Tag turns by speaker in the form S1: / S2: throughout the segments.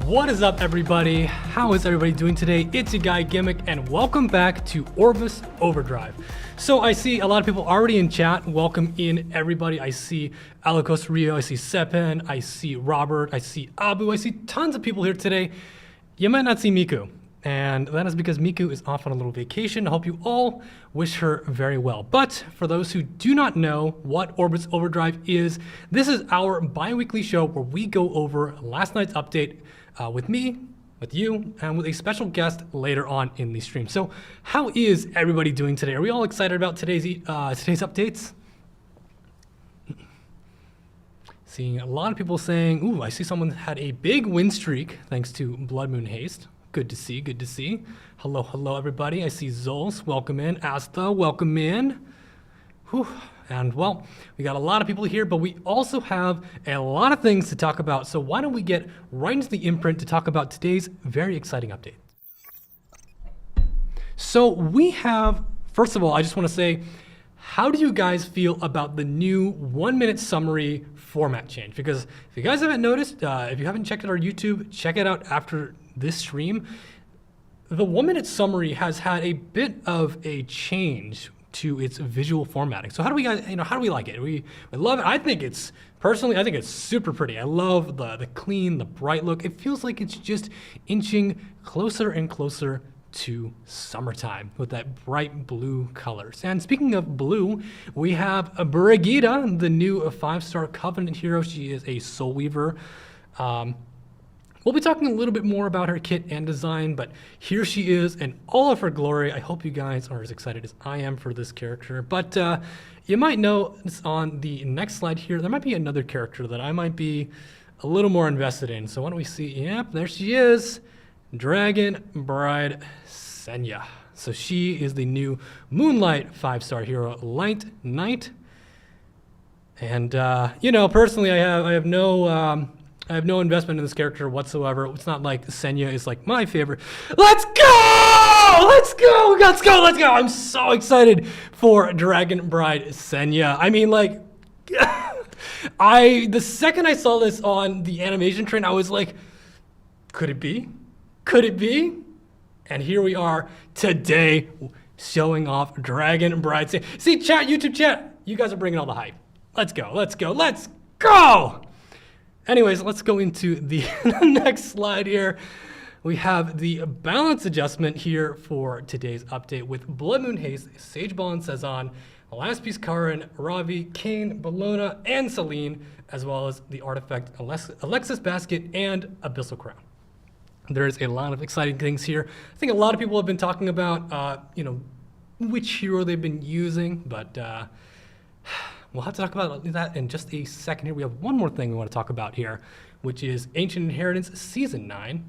S1: What is up, everybody? How is everybody doing today? It's your guy Gimmick, and welcome back to Orbis Overdrive. So I see a lot of people already in chat. Welcome in, everybody. I see Alikos Rio, I see Sepen, I see Robert, I see Abu, I see tons of people here today. You might not see Miiku, and that is because Miiku is off on a little vacation. I hope you all wish her very well. But for those who do not know what Orbis Overdrive is, this is our bi-weekly show where we go over last night's update with me, with you, and with a special guest later on in the stream. So how is everybody doing today? Are we all excited about today's updates? Seeing a lot of people saying, ooh, I see someone had a big win streak thanks to Blood Moon Haste. Good to see, good to see. Hello, hello, everybody. I see Zols, welcome in. Asta, welcome in. Whew. And well, we got a lot of people here, but we also have a lot of things to talk about. So why don't we get right into the imprint to talk about today's very exciting update. So we have, first of all, I just want to say, how do you guys feel about the new 1-minute summary format change? Because if you guys haven't noticed, if you haven't checked out our YouTube, check it out after this stream. The 1-minute summary has had a bit of a change to its visual formatting. So how do we guys, how do we like it? We love it. I think it's super pretty. I love the clean, the bright look. It feels like it's just inching closer and closer to summertime with that bright blue colors. And speaking of blue, we have Brigitte, the new 5-star Covenant hero. She is a Soul Weaver. We'll be talking a little bit more about her kit and design, but here she is in all of her glory. I hope you guys are as excited as I am for this character. But you might notice on the next slide here, there might be another character that I might be a little more invested in. So why don't we see, yep, there she is, Dragon Bride Senya. So she is the new Moonlight 5-star hero, Light Knight. And personally, I have no investment in this character whatsoever. It's not like Senya is like my favorite. Let's go! Let's go! Let's go! Let's go! I'm so excited for Dragon Bride Senya. I mean, like, the second I saw this on the animation train, I was like, could it be? Could it be? And here we are today showing off Dragon Bride Senya. See, chat, YouTube chat, you guys are bringing all the hype. Let's go, let's go, let's go! Anyways, let's go into the next slide here. We have the balance adjustment here for today's update with Blood Moon Haste, Sageball and Cezanne, Last Piece Karin, Ravi, Kane, Bellona, and Celine, as well as the artifact Alexis Basket and Abyssal Crown. There's a lot of exciting things here. I think a lot of people have been talking about, which hero they've been using, but we'll have to talk about that in just a second here. We have one more thing we want to talk about here, which is Ancient Inheritance Season 9.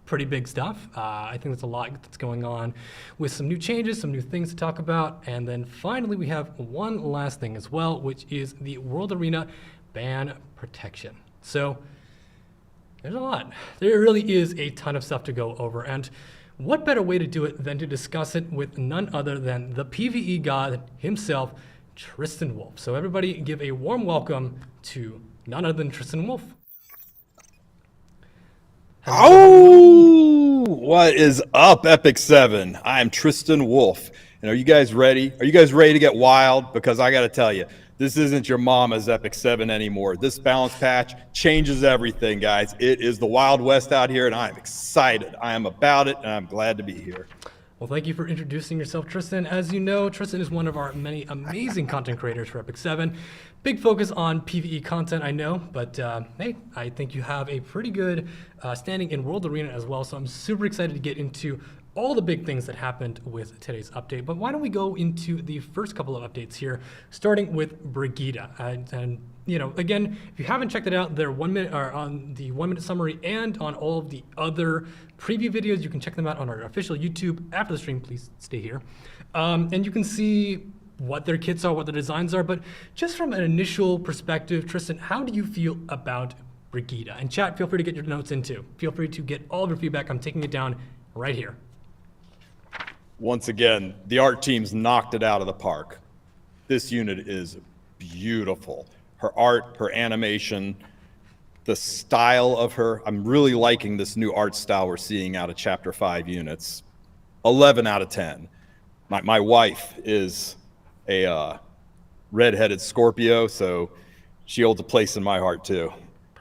S1: Pretty big stuff. I think there's a lot that's going on with some new changes, some new things to talk about. And then finally, we have one last thing as well, which is the World Arena ban protection. So there's a lot. There really is a ton of stuff to go over. And what better way to do it than to discuss it with none other than the PvE god himself, TristenWulf. So everybody give a warm welcome to none other than TristenWulf.
S2: Oh, what is up, Epic 7? I am TristenWulf. And are you guys ready? Are you guys ready to get wild? Because I got to tell you, this isn't your mama's Epic 7 anymore. This balance patch changes everything, guys. It is the Wild West out here, and I'm excited. I am about it, and I'm glad to be here.
S1: Well, thank you for introducing yourself, Tristan. As you know, Tristan is one of our many amazing content creators for Epic 7. Big focus on PvE content, I know, but hey, I think you have a pretty good standing in World Arena as well, so I'm super excited to get into all the big things that happened with today's update. But why don't we go into the first couple of updates here, starting with Brigitte. And again, if you haven't checked it out, they're 1 minute or on the 1-minute summary and on all of the other preview videos. You can check them out on our official YouTube after the stream. Please stay here. And you can see what their kits are, what their designs are. But just from an initial perspective, Tristan, how do you feel about Brigitte? And chat, feel free to get your notes in too. Feel free to get all of your feedback. I'm taking it down right here.
S2: Once again, the art team's knocked it out of the park. This unit is beautiful. Her art, her animation, the style of her. I'm really liking this new art style we're seeing out of Chapter 5 units. 11 out of 10. My wife is a redheaded Scorpio, so she holds a place in my heart too.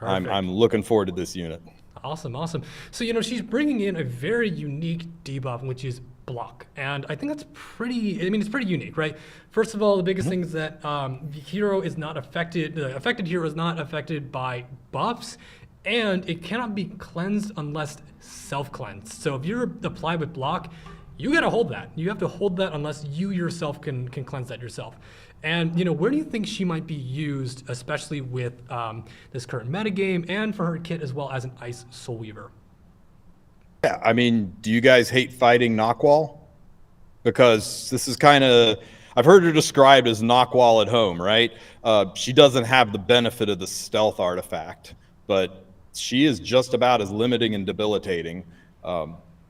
S2: I'm looking forward to this unit.
S1: Awesome, awesome. So, she's bringing in a very unique debuff, which is block. And I think that's it's pretty unique, right? First of all, the biggest thing is that the hero is not affected, the affected hero is not affected by buffs, and it cannot be cleansed unless self-cleansed. So if you're applied with block, you gotta hold that. You have to hold that unless you yourself can cleanse that yourself. And where do you think she might be used, especially with this current metagame and for her kit as well as an Ice Soul Weaver?
S2: Yeah, I mean, do you guys hate fighting Knockwall? Because this is kind of, I've heard her described as Knockwall at home, right? She doesn't have the benefit of the stealth artifact, but she is just about as limiting and debilitating.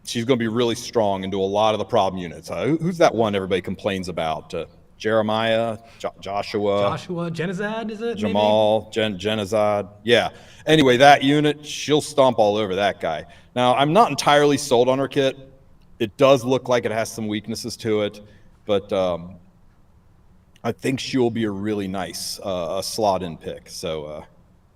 S2: She's going to be really strong into a lot of the problem units. Who's that one everybody complains about? Jeremiah, Joshua,
S1: Genazad, is it?
S2: Jamal, Genazad. Yeah. Anyway, that unit, she'll stomp all over that guy. Now, I'm not entirely sold on her kit. It does look like it has some weaknesses to it, but I think she'll be a really nice slot-in pick. So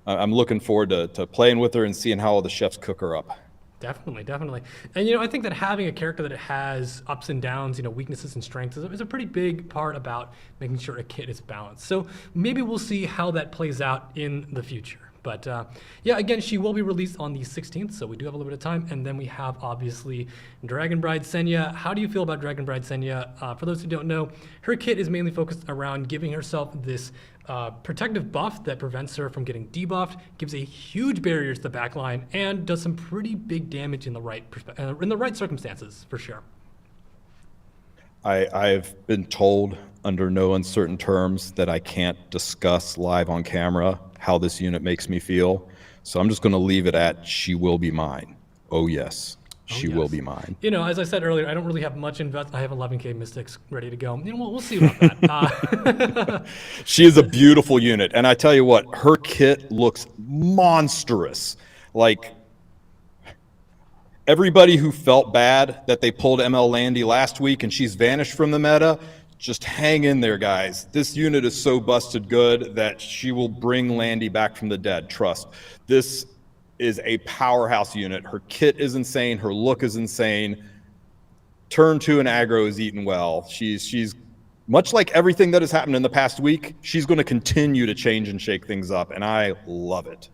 S2: I'm looking forward to playing with her and seeing how all the chefs cook her up.
S1: Definitely, definitely. And, I think that having a character that has ups and downs, weaknesses and strengths is a pretty big part about making sure a kit is balanced. So maybe we'll see how that plays out in the future. But yeah, again, she will be released on the 16th, so we do have a little bit of time. And then we have, obviously, Dragon Bride Senya. How do you feel about Dragon Bride Senya? For those who don't know, her kit is mainly focused around giving herself this protective buff that prevents her from getting debuffed, gives a huge barrier to the backline, and does some pretty big damage in the right circumstances, for sure.
S2: I've been told under no uncertain terms that I can't discuss live on camera how this unit makes me feel. So I'm just going to leave it at she will be mine. Oh, yes. She will be mine.
S1: As I said earlier, I don't really have much invest. I have 11K Mystics ready to go. We'll see about that.
S2: She is a beautiful unit. And I tell you what, her kit looks monstrous. Like, everybody who felt bad that they pulled ML Landy last week and she's vanished from the meta, just hang in there, guys. This unit is so busted good that she will bring Landy back from the dead. Trust. This is a powerhouse unit. Her kit is insane. Her look is insane. Turn 2 and aggro is eaten well. She's much like everything that has happened in the past week. She's going to continue to change and shake things up, and I love it.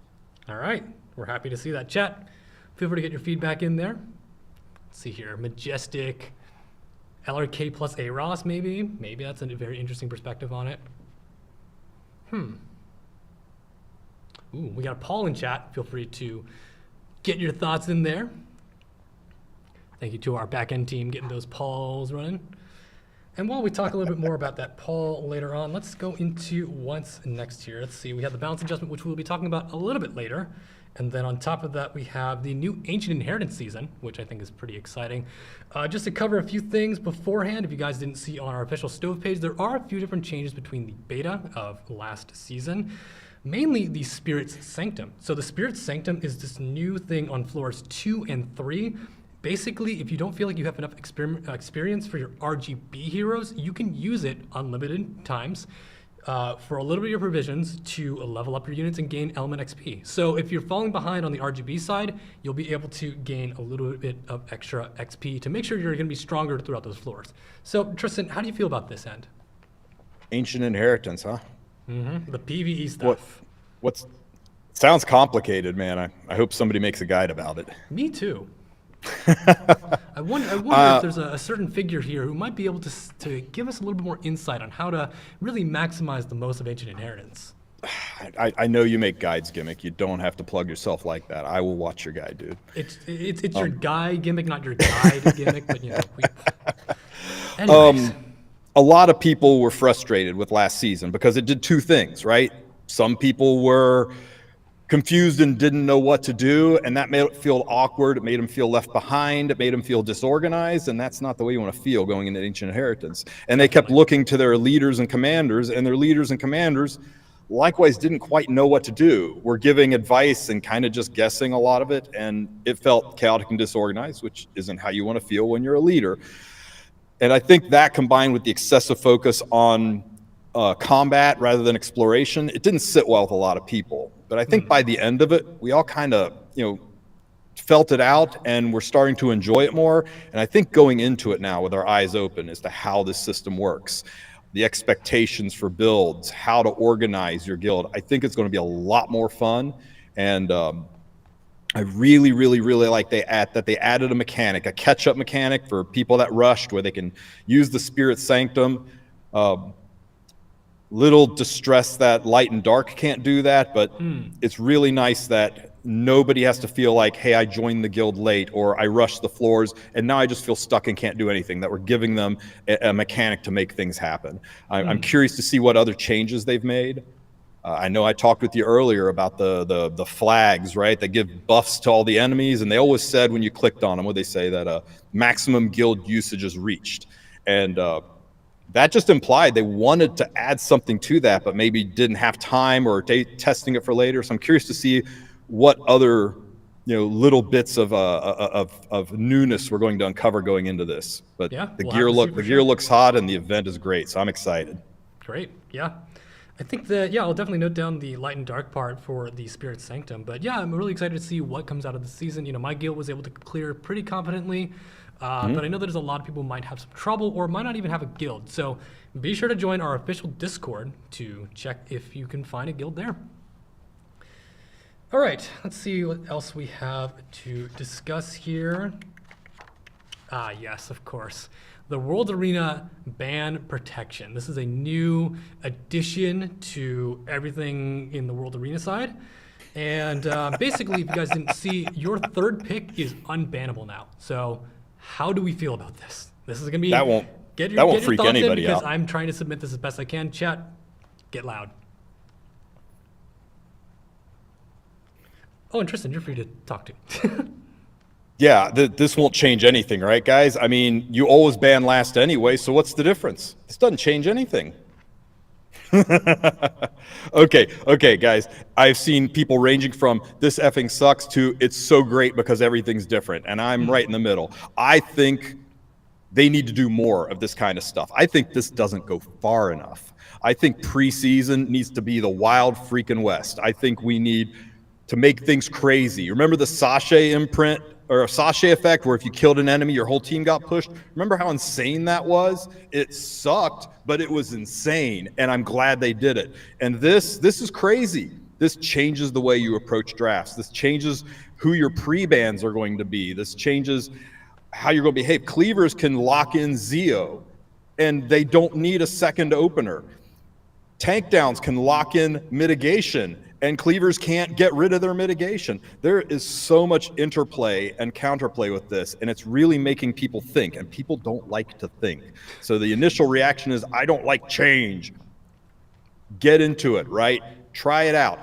S1: All right. We're happy to see that. Chat, feel free to get your feedback in there. Let's see here. Majestic. LRK plus AROS, maybe? Maybe that's a very interesting perspective on it. Ooh, we got a poll in chat. Feel free to get your thoughts in there. Thank you to our back-end team getting those polls running. And while we talk a little bit more about that poll later on, let's go into what's next here. Let's see, we have the balance adjustment, which we'll be talking about a little bit later. And then on top of that, we have the new Ancient Inheritance season, which I think is pretty exciting. Just to cover a few things beforehand, if you guys didn't see on our official stove page, there are a few different changes between the beta of last season. Mainly the Spirit's Sanctum. So the Spirit's Sanctum is this new thing on floors 2 and 3. Basically, if you don't feel like you have enough experience for your RGB heroes, you can use it unlimited times for a little bit of your provisions to level up your units and gain element XP. So if you're falling behind on the RGB side, you'll be able to gain a little bit of extra XP to make sure you're going to be stronger throughout those floors. So Tristan, how do you feel about this end?
S2: Ancient Inheritance, huh?
S1: The PvE stuff.
S2: Sounds complicated, man. I hope somebody makes a guide about it.
S1: Me too. I wonder if there's a certain figure here who might be able to give us a little bit more insight on how to really maximize the most of Ancient Inheritance.
S2: I know you make guides, Gimmick. You don't have to plug yourself like that. I will watch your guide, dude.
S1: It's your guy Gimmick, not your guide Gimmick, but anyways.
S2: A lot of people were frustrated with last season because it did two things, right? Some people were confused and didn't know what to do, and that made it feel awkward. It made them feel left behind. It made them feel disorganized, and that's not the way you want to feel going into Ancient Inheritance. And they kept looking to their leaders and commanders, and their leaders and commanders likewise didn't quite know what to do. We're giving advice and kind of just guessing a lot of it, and it felt chaotic and disorganized, which isn't how you want to feel when you're a leader. And I think that, combined with the excessive focus on combat rather than exploration, it didn't sit well with a lot of people. But I think by the end of it, we all kind of, felt it out, and we're starting to enjoy it more. And I think going into it now with our eyes open as to how this system works, the expectations for builds, how to organize your guild, I think it's going to be a lot more fun. And I really, really, really like that they added a mechanic, a catch-up mechanic for people that rushed, where they can use the Spirit Sanctum. Little distress that Light and Dark can't do that, but it's really nice that nobody has to feel like, hey, I joined the guild late, or I rushed the floors and now I just feel stuck and can't do anything. That we're giving them a mechanic to make things happen. I'm curious to see what other changes they've made. I know I talked with you earlier about the flags, right? They give buffs to all the enemies, and they always said when you clicked on them, what they say, that maximum guild usage is reached. And that just implied they wanted to add something to that, but maybe didn't have time, or testing it for later. So I'm curious to see what other little bits of newness we're going to uncover going into this. But
S1: Yeah,
S2: the
S1: we'll
S2: gear looks hot, and the event is great, so I'm excited.
S1: Great, yeah. I think that, I'll definitely note down the Light and Dark part for the Spirit Sanctum. But yeah, I'm really excited to see what comes out of the season. My guild was able to clear pretty confidently, but I know that there's a lot of people who might have some trouble or might not even have a guild. So be sure to join our official Discord to check if you can find a guild there. All right, let's see what else we have to discuss here. Yes, of course. The World Arena ban protection. This is a new addition to everything in the World Arena side. And basically, if you guys didn't see, your third pick is unbannable now. So how do we feel about this? This is going to be...
S2: That won't freak anybody out.
S1: Because I'm trying to submit this as best I can. Chat, get loud. Oh, and Tristan, you're free to talk to.
S2: Yeah, this won't change anything, right, guys? I mean, you always ban last anyway, so what's the difference? This doesn't change anything. Okay, guys. I've seen people ranging from this effing sucks to it's so great because everything's different, and I'm right in the middle. I think they need to do more of this kind of stuff. I think this doesn't go far enough. I think preseason needs to be the wild freaking west. I think we need to make things crazy. Remember the sachet imprint, or a sachet effect, where if you killed an enemy, your whole team got pushed? Remember how insane that was? It sucked, but it was insane, and I'm glad they did it. And this is crazy. This changes the way you approach drafts. This changes who your pre-bans are going to be. This changes how you're going to behave. Cleavers can lock in Zeo, and they don't need a second opener. Tank downs can lock in mitigation, and cleavers can't get rid of their mitigation. There is so much interplay and counterplay with this, and it's really making people think, and people don't like to think. So the initial reaction is, I don't like change. Get into it, right? Try it out.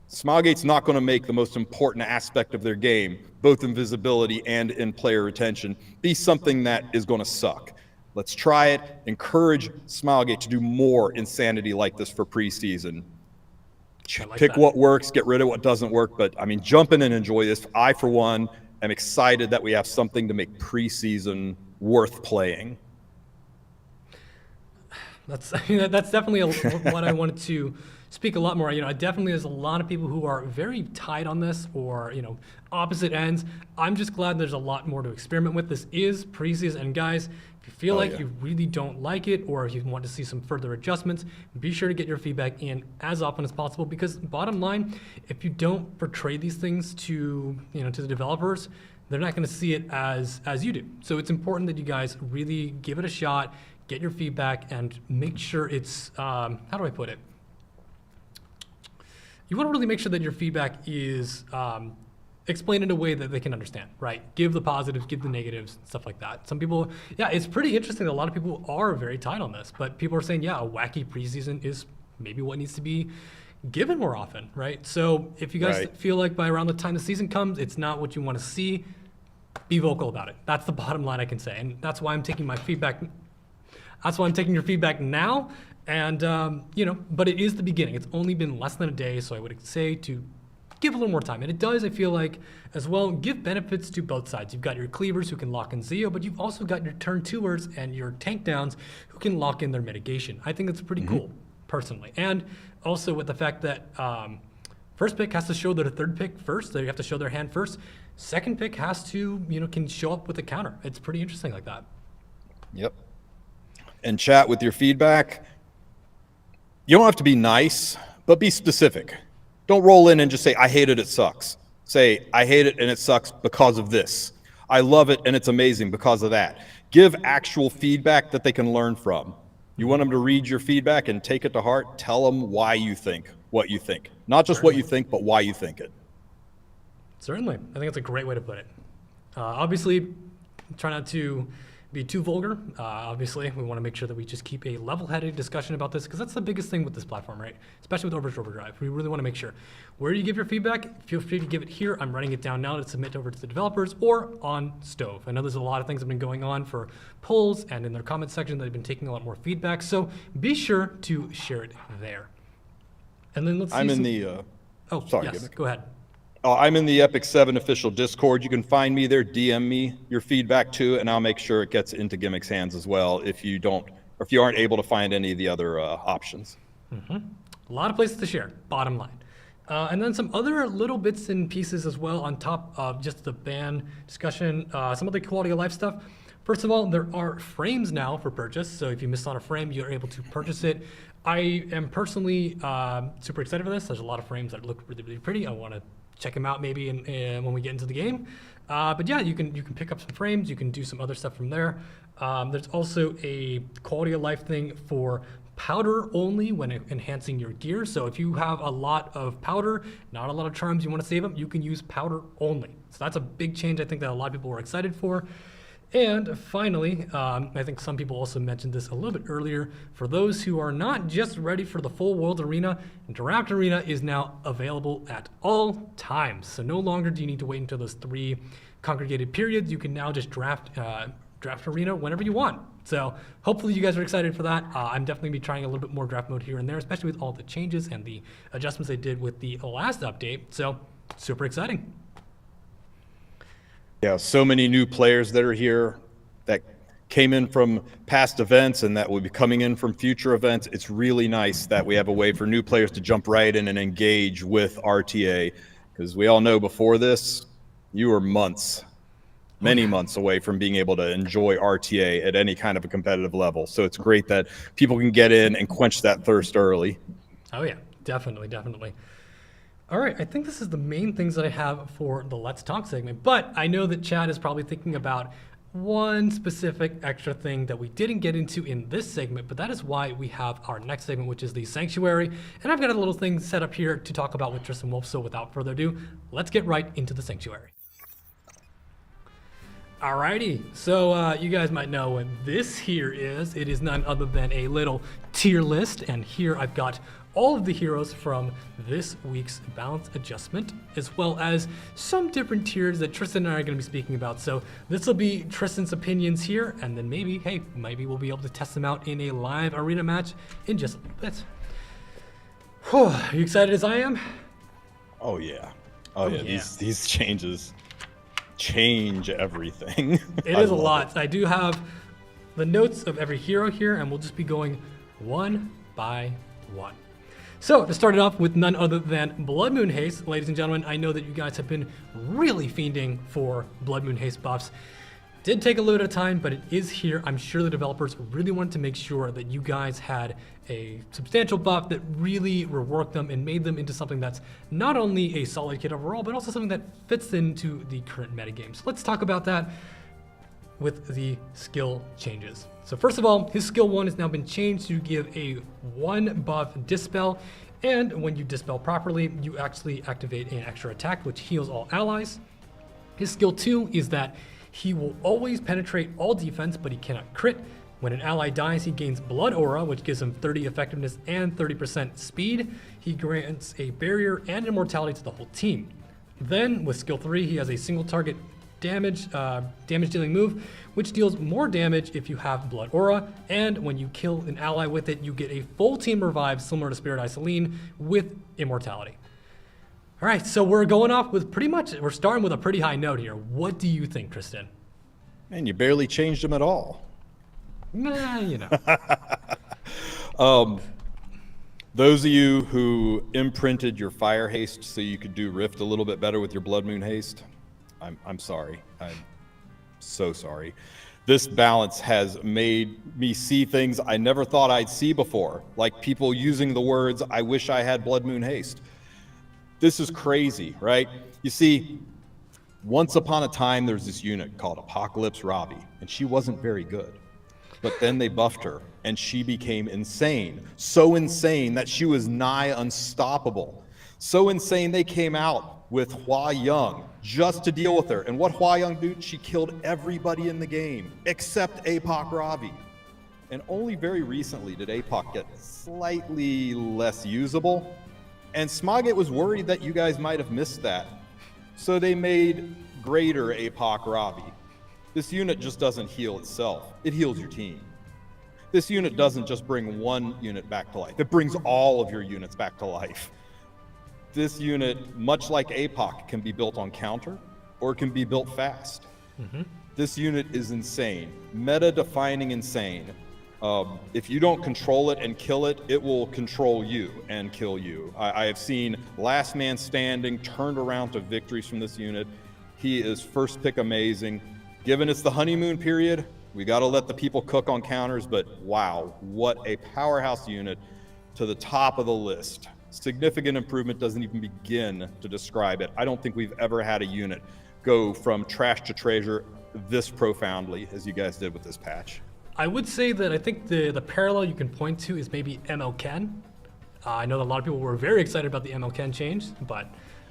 S2: Smilegate's not going to make the most important aspect of their game, both in visibility and in player retention, be something that is going to suck. Let's try it. Encourage Smilegate to do more insanity like this for preseason. Pick what works, get rid of what doesn't work. But I mean, jump in and enjoy this. I, for one, am excited that we have something to make preseason worth playing.
S1: That's definitely what I wanted to speak a lot more. Definitely there's a lot of people who are very tied on this, or opposite ends. I'm just glad there's a lot more to experiment with. This is preseason, and guys, if you feel you really don't like it, or if you want to see some further adjustments, be sure to get your feedback in as often as possible. Because bottom line, if you don't portray these things to to the developers, they're not going to see it as you do. So it's important that you guys really give it a shot, get your feedback, and make sure it's how do I put it? You want to really make sure that your feedback is explained in a way that they can understand, right? Give the positives, give the negatives, stuff like that. Some people, it's pretty interesting that a lot of people are very tight on this, but people are saying, a wacky preseason is maybe what needs to be given more often, right? So if you guys feel like by around the time the season comes, it's not what you want to see, be vocal about it. That's the bottom line I can say. And that's why I'm taking my feedback. That's why I'm taking your feedback now. And, but it is the beginning. It's only been less than a day, so I would say to give a little more time. And it does, I feel like, as well, give benefits to both sides. You've got your cleavers who can lock in Zeo, but you've also got your turn 2ers and your tank downs who can lock in their mitigation. I think it's pretty cool, personally. And also with the fact that first pick has to show their third pick first. They have to show their hand first. Second pick has to, can show up with a counter. It's pretty interesting like that.
S2: Yep. And chat with your feedback. You don't have to be nice, but be specific. Don't roll in and just say, I hate it, it sucks. Say, I hate it and it sucks because of this. I love it and it's amazing because of that. Give actual feedback that they can learn from. You want them to read your feedback and take it to heart. Tell them why you think what you think. Not just what you think, but why you think it.
S1: Certainly. I think that's a great way to put it. Obviously, try not to be too vulgar. Obviously, we want to make sure that we just keep a level-headed discussion about this, because that's the biggest thing with this platform, right? Especially with Orbis Overdrive. We really want to make sure where you give your feedback, feel free to give it here. I'm writing it down now to submit over to the developers or on Stove. I know there's a lot of things that have been going on for polls and in their comment section that have been taking a lot more feedback. So be sure to share it there. And then let's see.
S2: I'm in the. Sorry,
S1: yes,
S2: Gimmick.
S1: go ahead.
S2: I'm in the Epic 7 official Discord. You can find me there, DM me your feedback too, and I'll make sure it gets into Gimmick's hands as well if you aren't able to find any of the other options.
S1: A lot of places to share, bottom line. And then some other little bits and pieces as well on top of just the ban discussion, some of the quality of life stuff. First of all, there are frames now for purchase. So if you missed on a frame, you're able to purchase it. I am personally super excited for this. There's a lot of frames that look really, really pretty. I want to check them out maybe when we get into the game. But yeah, you can pick up some frames. You can do some other stuff from there. There's also a quality of life thing for powder only when enhancing your gear. So if you have a lot of powder, not a lot of charms, you want to save them, you can use powder only. So that's a big change I think that a lot of people were excited for. And finally, I think some people also mentioned this a little bit earlier, for those who are not just ready for the full World Arena, Draft Arena is now available at all times. So no longer do you need to wait until those 3 congregated periods. You can now just draft Arena whenever you want. So hopefully you guys are excited for that. I'm definitely be trying a little bit more draft mode here and there, especially with all the changes and the adjustments they did with the last update. So super exciting.
S2: Yeah, so many new players that are here that came in from past events and that will be coming in from future events. It's really nice that we have a way for new players to jump right in and engage with RTA, because we all know before this, you were many months away from being able to enjoy RTA at any kind of a competitive level. So it's great that people can get in and quench that thirst early.
S1: Oh yeah, definitely. All right, I think this is the main things that I have for the Let's Talk segment, but I know that Chad is probably thinking about one specific extra thing that we didn't get into in this segment, but that is why we have our next segment, which is the Sanctuary. And I've got a little thing set up here to talk about with TristenWulf, so without further ado, let's get right into the Sanctuary. Alrighty, so you guys might know what this here is. It is none other than a little tier list, and here I've got all of the heroes from this week's balance adjustment, as well as some different tiers that Tristan and I are going to be speaking about. So this will be Tristan's opinions here, and then maybe we'll be able to test them out in a live arena match in just a little bit. Whew, are you excited as I am?
S2: Oh yeah. These changes change everything.
S1: It is a lot. I do have the notes of every hero here, and we'll just be going one by one. So to start it off with none other than Blood Moon Haste, ladies and gentlemen, I know that you guys have been really fiending for Blood Moon Haste buffs. Did take a little bit of time, but it is here. I'm sure the developers really wanted to make sure that you guys had a substantial buff that really reworked them and made them into something that's not only a solid kit overall, but also something that fits into the current metagame. So let's talk about that with the skill changes. So first of all, his skill 1 has now been changed to give a 1 buff Dispel, and when you Dispel properly, you actually activate an extra attack which heals all allies. His skill 2 is that he will always penetrate all defense, but he cannot crit. When an ally dies, he gains Blood Aura, which gives him 30 effectiveness and 30% speed. He grants a barrier and immortality to the whole team. Then with skill 3, he has a single target damage dealing move, which deals more damage if you have Blood Aura, and when you kill an ally with it, you get a full team revive similar to Spirit Isoline with immortality. All right, so we're going off with we're starting with a pretty high note here. What do you think, Tristan?
S2: Man, you barely changed them at all.
S1: Nah, you know.
S2: Those of you who imprinted your fire haste so you could do Rift a little bit better with your Blood Moon haste, I'm sorry. I'm so sorry. This balance has made me see things I never thought I'd see before, like people using the words, "I wish I had Blood Moon haste." This is crazy, right? You see, once upon a time, there's this unit called Apocalypse Robbie, and she wasn't very good. But then they buffed her, and she became insane. So insane that she was nigh unstoppable. So insane they came out with Hua Young just to deal with her. And what Hua Young did, she killed everybody in the game, except Apoc Ravi. And only very recently did Apoc get slightly less usable. And Smoggett was worried that you guys might have missed that. So they made greater Apoc Ravi. This unit just doesn't heal itself, it heals your team. This unit doesn't just bring one unit back to life, it brings all of your units back to life. This unit, much like Apoc, can be built on counter, or it can be built fast. This unit is insane, meta-defining insane. If you don't control it and kill it, it will control you and kill you. I have seen last man standing turned around to victories from this unit. He is first pick amazing. Given it's the honeymoon period, we got to let the people cook on counters, but wow, what a powerhouse unit to the top of the list. Significant improvement doesn't even begin to describe it. I don't think we've ever had a unit go from trash to treasure this profoundly as you guys did with this patch.
S1: I would say that I think the parallel you can point to is maybe ML Ken. I know that a lot of people were very excited about the ML Ken change, but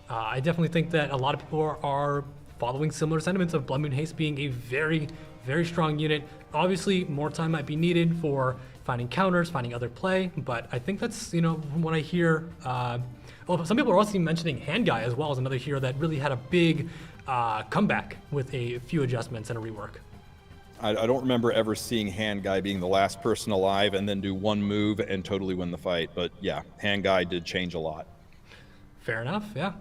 S1: I definitely think that a lot of people are following similar sentiments of Blood Moon Haste being a very, very strong unit. Obviously, more time might be needed for finding counters, finding other play, but I think that's, from what I hear, some people are also mentioning Hand Guy as well as another hero that really had a big comeback with a few adjustments and a rework.
S2: I don't remember ever seeing Hand Guy being the last person alive and then do one move and totally win the fight, but yeah, Hand Guy did change a lot.
S1: Fair enough, yeah.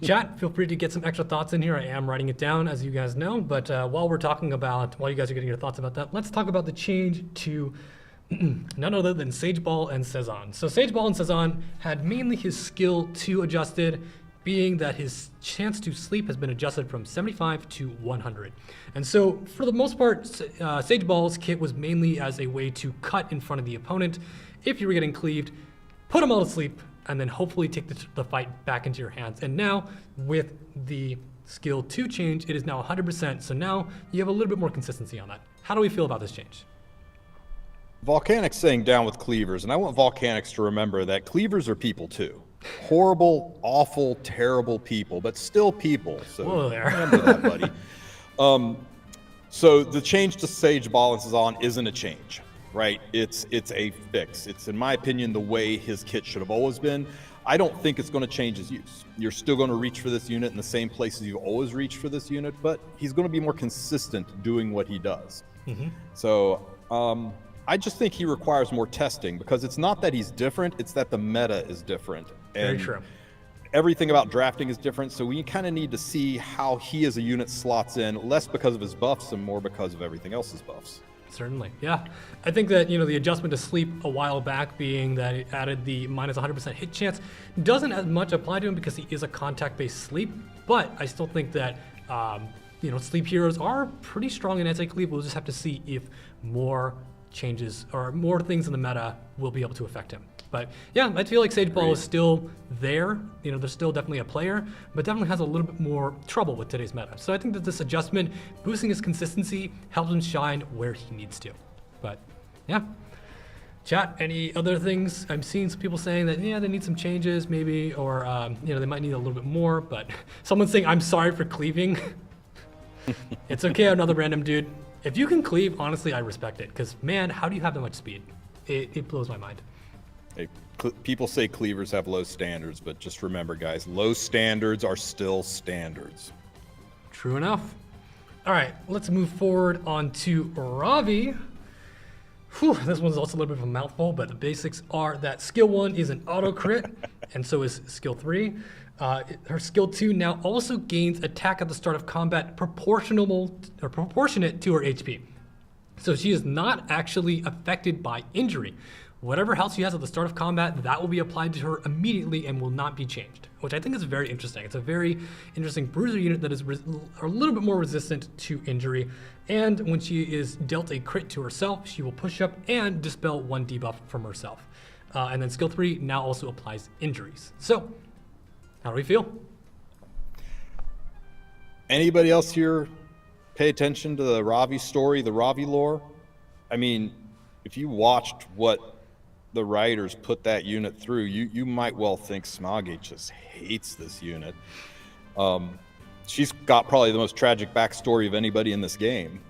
S1: Chat, feel free to get some extra thoughts in here. I am writing it down, as you guys know, but while you guys are getting your thoughts about that, let's talk about the change to none other than Sageball and Cezanne. So Sageball and Cezanne had mainly his skill 2 adjusted, being that his chance to sleep has been adjusted from 75 to 100. And so for the most part, Sageball's kit was mainly as a way to cut in front of the opponent. If you were getting cleaved, put them all to sleep, and then hopefully take the fight back into your hands. And now with the skill 2 change, it is now 100%. So now you have a little bit more consistency on that. How do we feel about this change?
S2: Volcanic's saying down with cleavers, and I want Volcanics to remember that cleavers are people too. Horrible, awful, terrible people, but still people. So
S1: whoa there.
S2: Remember that, buddy. So the change to Sage Ball and Cezanne isn't a change, right? It's a fix. It's, in my opinion, the way his kit should have always been. I don't think it's going to change his use. You're still going to reach for this unit in the same places you've always reached for this unit, but he's going to be more consistent doing what he does. So I just think he requires more testing, because it's not that he's different, it's that the meta is different.
S1: Very
S2: And
S1: true.
S2: everything about drafting is different, so we kind of need to see how he as a unit slots in, less because of his buffs and more because of everything else's buffs.
S1: Certainly, yeah. I think that, the adjustment to sleep a while back, being that it added the minus 100% hit chance, doesn't as much apply to him because he is a contact-based sleep, but I still think that, sleep heroes are pretty strong in anti-cleave. We'll just have to see if more changes or more things in the meta will be able to affect him. But yeah, I feel like Sageball is still there. There's still definitely a player, but definitely has a little bit more trouble with today's meta. So I think that this adjustment, boosting his consistency, helps him shine where he needs to. But yeah. Chat, any other things? I'm seeing some people saying that, yeah, they need some changes maybe, or they might need a little bit more, but someone's saying, I'm sorry for cleaving. It's okay, another random dude. If you can cleave, honestly, I respect it, because man, how do you have that much speed? It blows my mind.
S2: Hey, people say cleavers have low standards, but just remember, guys, low standards are still standards.
S1: True enough. All right, let's move forward on to Ravi. Whew, this one's also a little bit of a mouthful, but the basics are that skill 1 is an auto crit, and so is skill 3. Her skill 2 now also gains attack at the start of combat proportionate to her HP. So she is not actually affected by injury. Whatever health she has at the start of combat, that will be applied to her immediately and will not be changed, which I think is very interesting. It's a very interesting bruiser unit that is a little bit more resistant to injury. And when she is dealt a crit to herself, she will push up and dispel 1 debuff from herself. And then skill 3 now also applies injuries. So, how do we feel?
S2: Anybody else here pay attention to the Ravi story, the Ravi lore? I mean, if you watched what the writers put that unit through, you might well think Smilegate just hates this unit. She's got probably the most tragic backstory of anybody in this game.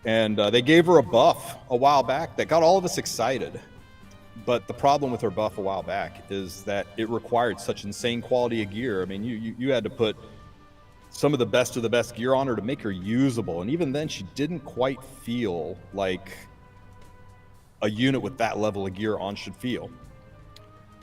S2: And they gave her a buff a while back that got all of us excited. But the problem with her buff a while back is that it required such insane quality of gear. I mean, you had to put some of the best gear on her to make her usable. And even then, she didn't quite feel like a unit with that level of gear on should feel.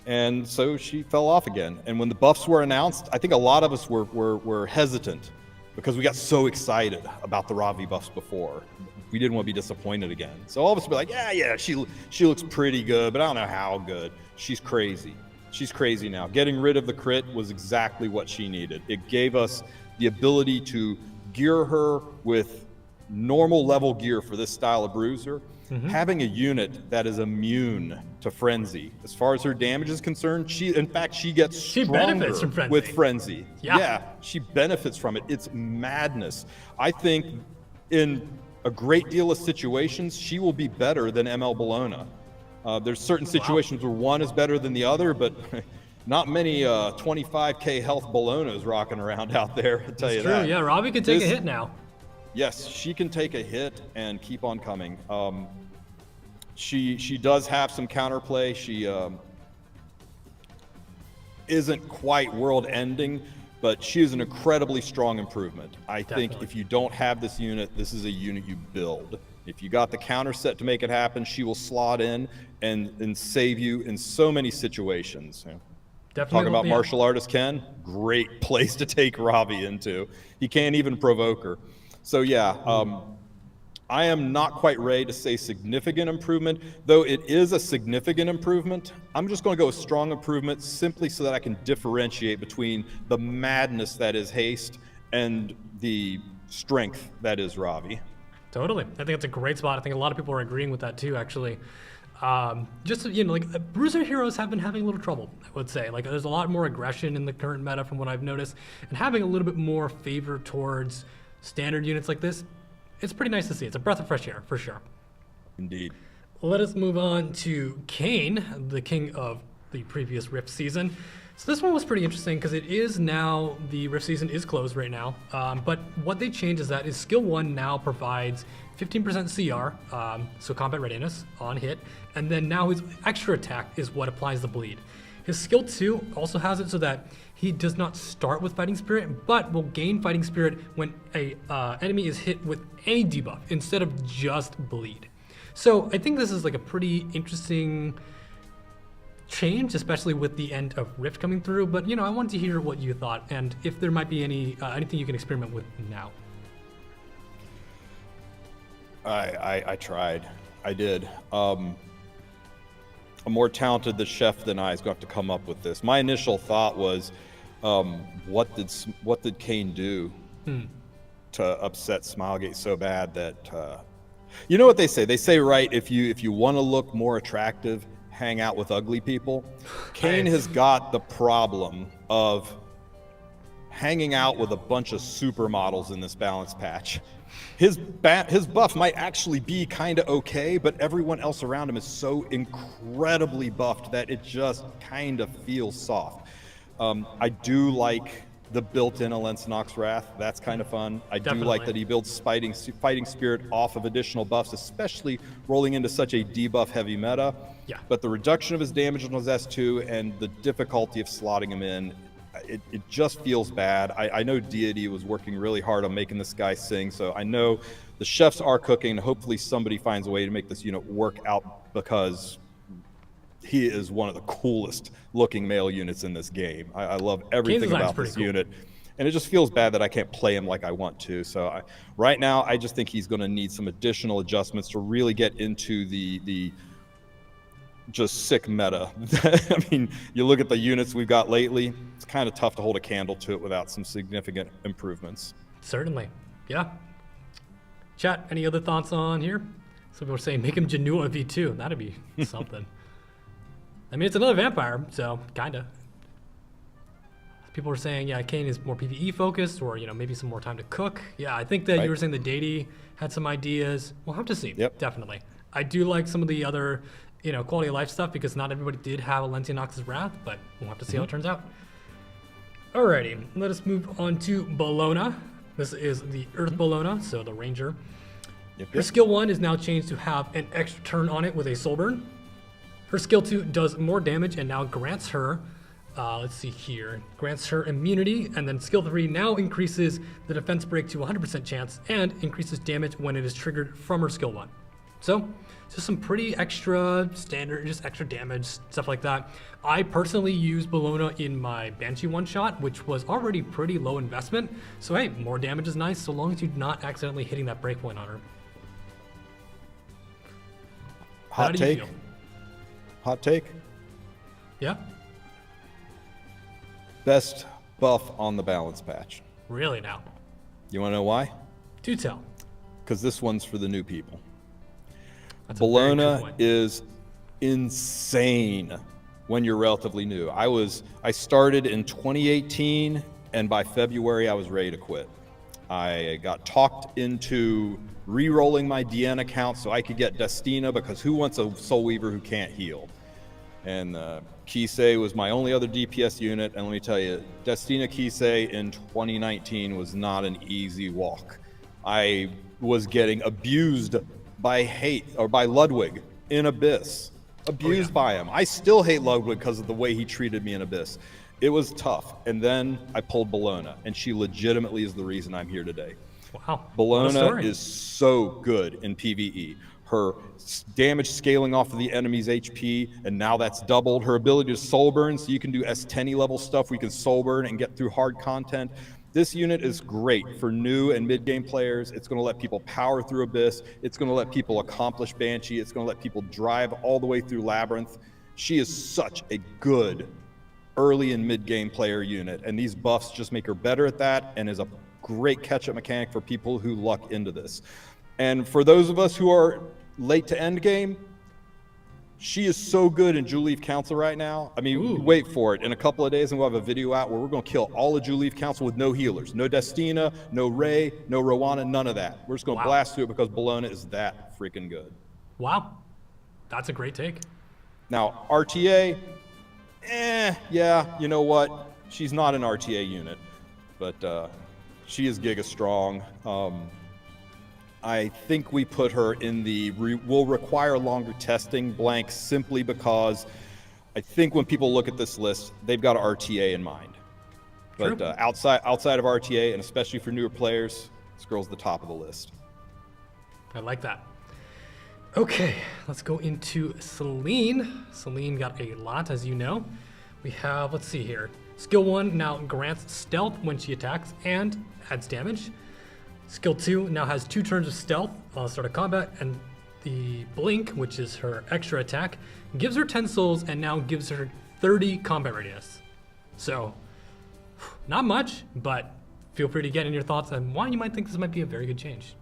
S2: And so she fell off again. And when the buffs were announced, I think a lot of us were hesitant because we got so excited about the Ravi buffs before. We didn't want to be disappointed again. So all of us would be like, yeah, she looks pretty good, but I don't know how good. She's crazy. She's crazy now. Getting rid of the crit was exactly what she needed. It gave us the ability to gear her with normal level gear for this style of bruiser. Having a unit that is immune to frenzy, as far as her damage is concerned, she gets stronger
S1: benefits from frenzy.
S2: with frenzy.
S1: Yeah,
S2: she benefits from it. It's madness. I think in a great deal of situations, she will be better than ML Bologna. There's certain situations where one is better than the other, but not many 25k health Bolognas rocking around out there, I'll tell you that.
S1: True, yeah, Ravi can take a hit now.
S2: Yes, she can take a hit and keep on coming. She does have some counterplay. She isn't quite world-ending, but she is an incredibly strong improvement. I think if you don't have this unit, this is a unit you build. If you got the counter set to make it happen, she will slot in and save you in so many situations.
S1: Definitely.
S2: Talking about martial artist Ken, great place to take Ravi into. He can't even provoke her. So yeah, I am not quite ready to say significant improvement, though it is a significant improvement. I'm just going to go with strong improvement simply so that I can differentiate between the madness that is haste and the strength that is Ravi.
S1: Totally. I think it's a great spot. I think a lot of people are agreeing with that too, actually. Just, like bruiser heroes have been having a little trouble, I would say. Like there's a lot more aggression in the current meta from what I've noticed, and having a little bit more favor towards standard units like this, it's pretty nice to see. It's a breath of fresh air, for sure.
S2: Indeed.
S1: Let us move on to Kane, the king of the previous Rift season. So this one was pretty interesting because it is now, the Rift season is closed right now, but what they changed is that his skill 1 now provides 15% CR, so combat readiness on hit, and then now his extra attack is what applies the bleed. His skill 2 also has it so that he does not start with Fighting Spirit, but will gain Fighting Spirit when a enemy is hit with any debuff instead of just bleed. So I think this is like a pretty interesting change, especially with the end of Rift coming through. But I wanted to hear what you thought and if there might be anything you can experiment with now.
S2: I tried. I did. A more talented the chef than I is going to have to come up with this. My initial thought was, what did Kane do to upset Smilegate so bad that you know what they say? They say, right, if you want to look more attractive, hang out with ugly people. Kane has got the problem of hanging out with a bunch of supermodels in this balance patch. His buff might actually be kind of okay, but everyone else around him is so incredibly buffed that it just kind of feels soft. I do like the built-in Alensonox Wrath. That's kind of fun. I do like that he builds Fighting Spirit off of additional buffs, especially rolling into such a debuff-heavy meta.
S1: Yeah.
S2: But the reduction of his damage on his S2 and the difficulty of slotting him in, it just feels bad. I know Deity was working really hard on making this guy sing, so I know the chefs are cooking. Hopefully somebody finds a way to make this unit work out, because he is one of the coolest looking male units in this game. I love everything about this unit. And it just feels bad that I can't play him like I want to. So right now, I just think he's going to need some additional adjustments to really get into the just sick meta. I mean, you look at the units we've got lately, it's kind of tough to hold a candle to it without some significant improvements.
S1: Certainly. Yeah. Chat, any other thoughts on here? Some people are saying make him Janua V2. That'd be something. I mean, it's another vampire, so kind of. People were saying, yeah, Kane is more PvE focused, or maybe some more time to cook. Yeah, I think that you were saying that Deity had some ideas. We'll have to see.
S2: Yep.
S1: Definitely. I do like some of the other, quality of life stuff, because not everybody did have Alentian Nox's Wrath, but we'll have to see how it turns out. Alrighty, let us move on to Bologna. This is the Earth Bologna, so the Ranger. Her skill 1 is now changed to have an extra turn on it with a soul burn. Her skill 2 does more damage and now grants her, let's see here, grants her immunity, and then skill 3 now increases the defense break to 100% chance and increases damage when it is triggered from her skill 1. So, just some pretty extra standard, just extra damage, stuff like that. I personally use Bologna in my Banshee one-shot, which was already pretty low investment. So hey, more damage is nice, so long as you're not accidentally hitting that breakpoint on her.
S2: Hot take. Hot take.
S1: Yeah.
S2: Best buff on the balance patch.
S1: Really now?
S2: You want to know why?
S1: Do tell.
S2: Because this one's for the new people.
S1: That's
S2: Bologna is insane when you're relatively new. I started in 2018, and by February I was ready to quit. I got talked into re-rolling my DN account so I could get Destina, because who wants a Soul Weaver who can't heal? And Kisei was my only other DPS unit, and let me tell you, Destina Kisei in 2019 was not an easy walk. I was getting abused by Ludwig in Abyss. Abused by him. I still hate Ludwig because of the way he treated me in Abyss. It was tough. And then I pulled Bologna, and she legitimately is the reason I'm here today.
S1: Wow.
S2: Bologna is so good in PvE. Her damage scaling off of the enemy's HP, and now that's doubled. Her ability to soul burn, so you can do S10 level stuff where you can soul burn and get through hard content. This unit is great for new and mid-game players. It's going to let people power through Abyss. It's going to let people accomplish Banshee. It's going to let people drive all the way through Labyrinth. She is such a good early and mid-game player unit, and these buffs just make her better at that, and is a great catch-up mechanic for people who luck into this. And for those of us who are late to end game, she is so good in Jewleaf Council right now. I mean, wait for it. In a couple of days, and we'll have a video out where we're going to kill all of Jewleaf Council with no healers. No Destina, no Ray, no Rowana, none of that. We're just going to blast through it because Bologna is that freaking good.
S1: Wow. That's a great take.
S2: Now, RTA, yeah, you know what? She's not an RTA unit, but she is Giga strong. I think we put her in the will require longer testing blank, simply because I think when people look at this list, they've got RTA in mind. But outside of RTA, and especially for newer players, this girl's the top of the list.
S1: I like that. Okay, let's go into Celine. Celine got a lot, as you know. We have, let's see here. Skill 1 now grants stealth when she attacks and adds damage. Skill 2 now has 2 turns of stealth on the start of combat, and the blink, which is her extra attack, gives her 10 souls and now gives her 30 combat readiness. So, not much, but feel free to get in your thoughts on why you might think this might be a very good change.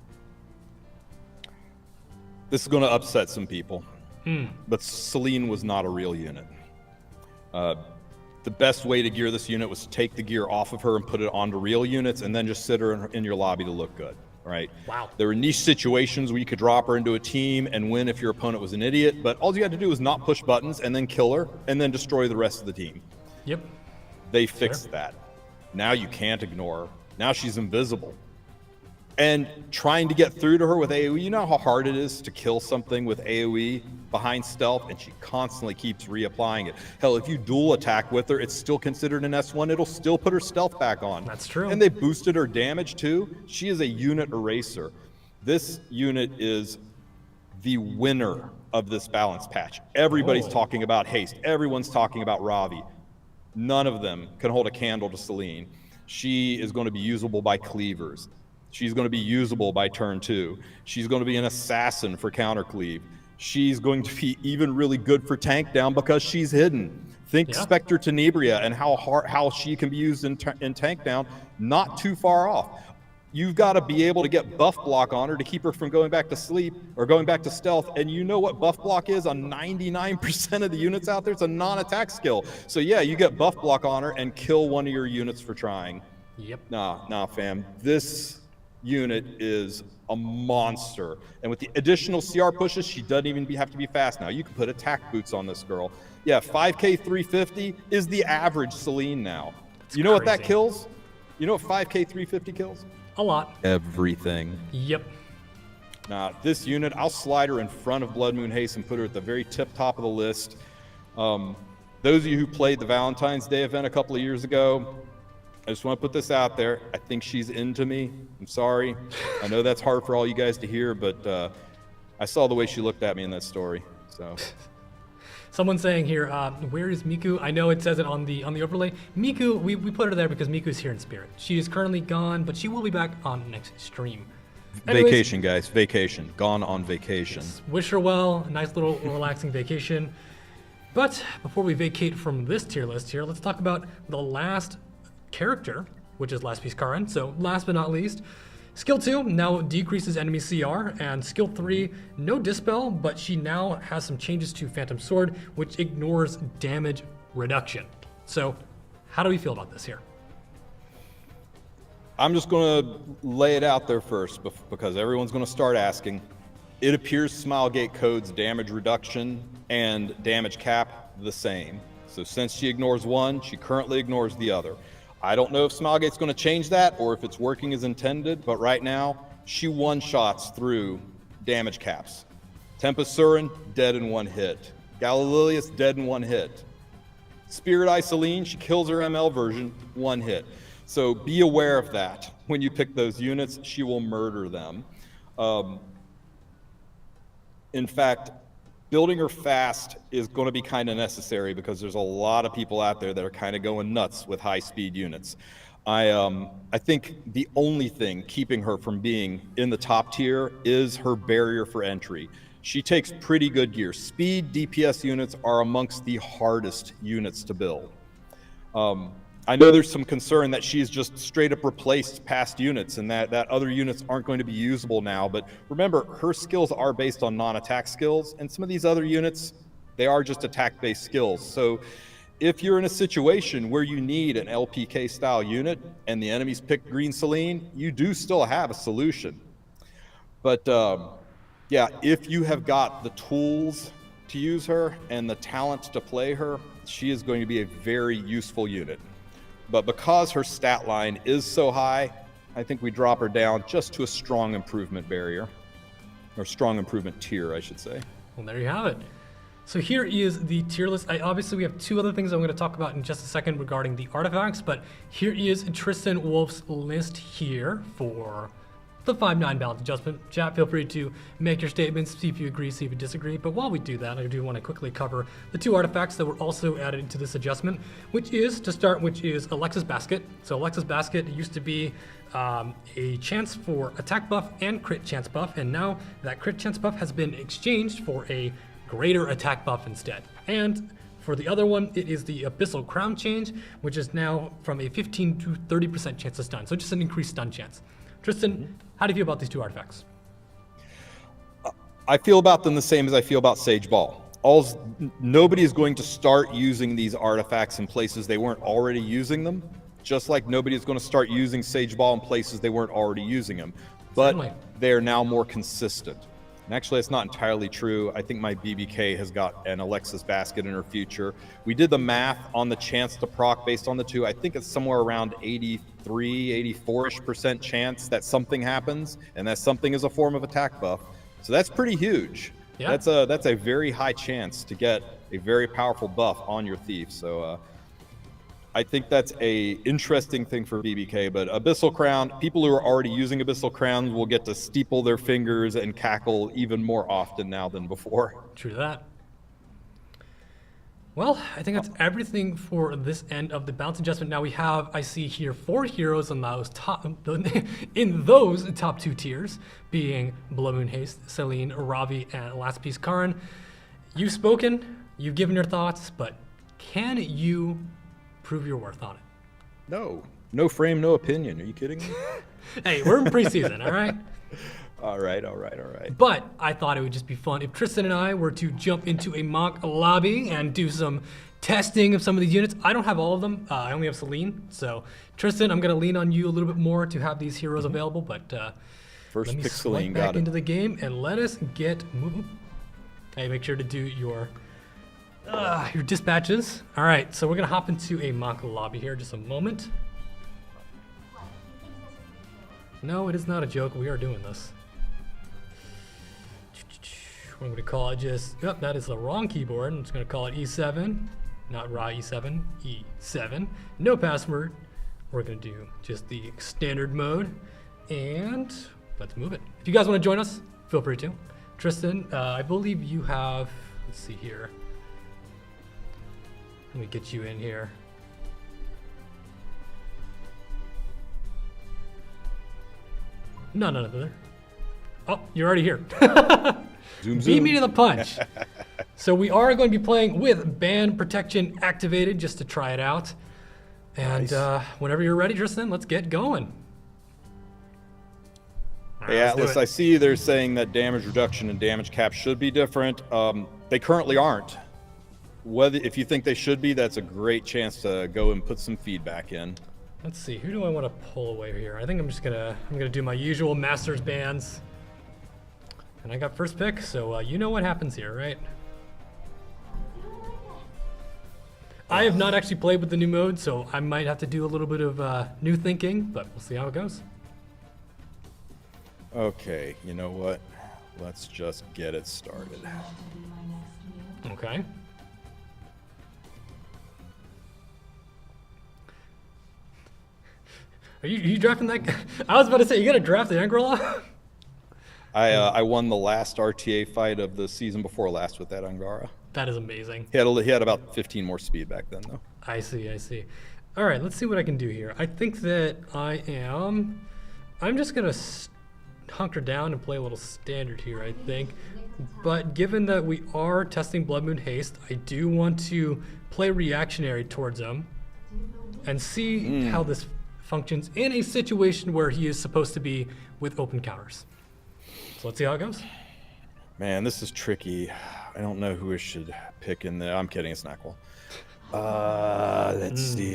S2: This is going to upset some people, but Celine was not a real unit. The best way to gear this unit was to take the gear off of her and put it onto real units, and then just sit her in your lobby to look good, right?
S1: Wow.
S2: There were niche situations where you could drop her into a team and win if your opponent was an idiot, but all you had to do was not push buttons and then kill her and then destroy the rest of the team.
S1: Yep.
S2: They fixed that. Now you can't ignore her. Now she's invisible. And trying to get through to her with AoE, you know how hard it is to kill something with AoE behind stealth, and she constantly keeps reapplying it. Hell, if you dual attack with her, it's still considered an S1. It'll still put her stealth back on.
S1: That's true.
S2: And they boosted her damage too. She is a unit eraser. This unit is the winner of this balance patch. Everybody's talking about haste. Everyone's talking about Ravi. None of them can hold a candle to Celine. She is going to be usable by cleavers. She's going to be usable by turn 2. She's going to be an assassin for counter cleave. She's going to be even really good for tank down because she's hidden. Think Spectre Tenebria and how she can be used in tank down, not too far off. You've got to be able to get buff block on her to keep her from going back to sleep or going back to stealth. And you know what buff block is on 99% of the units out there? It's a non-attack skill. So yeah, you get buff block on her and kill one of your units for trying.
S1: Yep.
S2: Nah, fam. This unit is a monster. And with the additional CR pushes, she doesn't even have to be fast now. You can put attack boots on this girl. Yeah, 5k 350 is the average Celine now. You know what that kills? You know what 5k 350 kills?
S1: A lot.
S2: Everything.
S1: Yep.
S2: Now, this unit, I'll slide her in front of Blood Moon Haste and put her at the very top of the list. Those of you who played the Valentine's Day event a couple of years ago, I just want to put this out there. I think she's into me. I'm sorry. I know that's hard for all you guys to hear, but I saw the way she looked at me in that story. So.
S1: Someone's saying here, where is Miiku? I know it says it on the overlay. Miiku, we put her there because Miku's here in spirit. She is currently gone, but she will be back on next stream. Anyways,
S2: vacation, guys. Vacation. Gone on vacation.
S1: Yes, wish her well. A nice little relaxing vacation. But before we vacate from this tier list here, let's talk about the last character, which is Last Piece Karin. So last but not least, skill 2 now decreases enemy CR, and skill 3, no dispel, but she now has some changes to Phantom Sword, which ignores damage reduction. So how do we feel about this here?
S2: I'm just going to lay it out there first because everyone's going to start asking. It appears Smilegate codes damage reduction and damage cap the same. So since she ignores one, she currently ignores the other. I don't know if Smilegate's going to change that or if it's working as intended, but right now, she one-shots through damage caps. Tempest Surin, dead in one hit. Galililius, dead in one hit. Spirit Eye Celine, she kills her ML version, one hit. So be aware of that. When you pick those units, she will murder them. In fact, building her fast is going to be kind of necessary because there's a lot of people out there that are kind of going nuts with high-speed units. I think the only thing keeping her from being in the top tier is her barrier for entry. She takes pretty good gear. Speed DPS units are amongst the hardest units to build. I know there's some concern that she's just straight up replaced past units and that other units aren't going to be usable now, but remember, her skills are based on non-attack skills, and some of these other units, they are just attack-based skills. So if you're in a situation where you need an LPK style unit and the enemies pick Green Celine, you do still have a solution. But yeah, if you have got the tools to use her and the talent to play her, she is going to be a very useful unit. But because her stat line is so high, I think we drop her down just to a strong improvement barrier, or strong improvement tier, I should say.
S1: Well, there you have it. So here is the tier list. Obviously, we have two other things I'm going to talk about in just a second regarding the artifacts, but here is TristenWulf's list here for the 5/9 balance adjustment. Chat, feel free to make your statements, see if you agree, see if you disagree. But while we do that, I do want to quickly cover the two artifacts that were also added into this adjustment, which is Alexa's Basket. So Alexa's Basket used to be a chance for attack buff and crit chance buff, and now that crit chance buff has been exchanged for a greater attack buff instead. And for the other one, it is the Abyssal Crown change, which is now from a 15 to 30% chance of stun, so just an increased stun chance. Tristan, how do you feel about these two artifacts?
S2: I feel about them the same as I feel about Sage Ball. Nobody is going to start using these artifacts in places they weren't already using them, just like nobody is going to start using Sage Ball in places they weren't already using them. But they're now more consistent. And actually, it's not entirely true. I think my BBK has got an Alexis basket in her future. We did the math on the chance to proc based on the two. I think it's somewhere around 83, 84% chance that something happens, and that something is a form of attack buff. So that's pretty huge.
S1: Yeah.
S2: That's a very high chance to get a very powerful buff on your thief. So I think that's a interesting thing for BBK, but Abyssal Crown, people who are already using Abyssal Crown will get to steeple their fingers and cackle even more often now than before.
S1: True that. Well, I think that's everything for this end of the balance adjustment. Now we have, I see here, 4 heroes in those top, in those top 2 tiers, being Blood Moon Haste, Celine, Ravi, and Last Piece Karin. You've spoken, you've given your thoughts, but can you prove your worth on it?
S2: No frame, no opinion. Are you kidding me?
S1: Hey, we're in preseason, all right?
S2: All right.
S1: But I thought it would just be fun if Tristan and I were to jump into a mock lobby and do some testing of some of these units. I don't have all of them. I only have Celine. So Tristan, I'm going to lean on you a little bit more to have these heroes available. But
S2: First
S1: let me
S2: pick
S1: slide
S2: Celine,
S1: back
S2: got it.
S1: into the game and let us get moving. Hey, make sure to do your dispatches. All right, so we're going to hop into a mock lobby here. Just a moment. No, it is not a joke. We are doing this. We're going to call it just, yep, that is the wrong keyboard. I'm just going to call it E7, not raw E7, E7. No password. We're going to do just the standard mode. And let's move it. If you guys want to join us, feel free to. Tristan, I believe you have, let's see here. Let me get you in here. No. Oh, you're already here.
S2: Zoom,
S1: Beat me to the punch. So we are going to be playing with band protection activated just to try it out. And
S2: Nice.
S1: Whenever you're ready, Tristan, let's get going. All right,
S2: Hey,
S1: let's do
S2: Atlas,
S1: it.
S2: I see they're saying that damage reduction and damage cap should be different. They currently aren't. If you think they should be, that's a great chance to go and put some feedback in.
S1: Let's see, who do I want to pull away here? I think I'm gonna do my usual Masters bands. And I got first pick, so you know what happens here, right? I have not actually played with the new mode, so I might have to do a little bit of new thinking, but we'll see how it goes.
S2: Okay, you know what? Let's just get it started.
S1: Okay. Are you drafting that guy? I was about to say, you gotta draft the Angrela?
S2: I won the last RTA fight of the season before last with that Angara.
S1: That is amazing.
S2: He had about 15 more speed back then, though.
S1: I see. All right, let's see what I can do here. I think that I'm just gonna hunker down and play a little standard here, I think. But given that we are testing Blood Moon Haste, I do want to play reactionary towards him and see how this functions in a situation where he is supposed to be with open counters. So let's see how it goes.
S2: Man, this is tricky. I don't know who I should pick in there. I'm kidding, it's not cool. Let's see.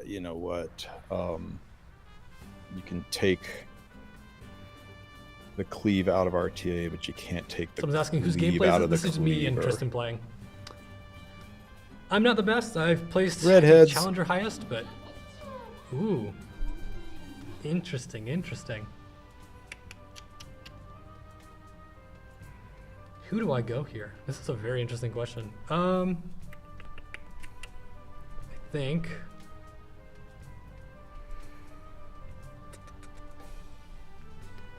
S2: You know what? You can take the cleave out of RTA, but you can't take the
S1: Someone's asking whose
S2: cleave
S1: gameplay
S2: out
S1: is
S2: of
S1: it?
S2: the
S1: This is me and
S2: cleaver.
S1: Tristan playing. I'm not the best. I've placed
S2: Redheads.
S1: challenger highest, but ooh, interesting. Who do I go here? This is a very interesting question. I think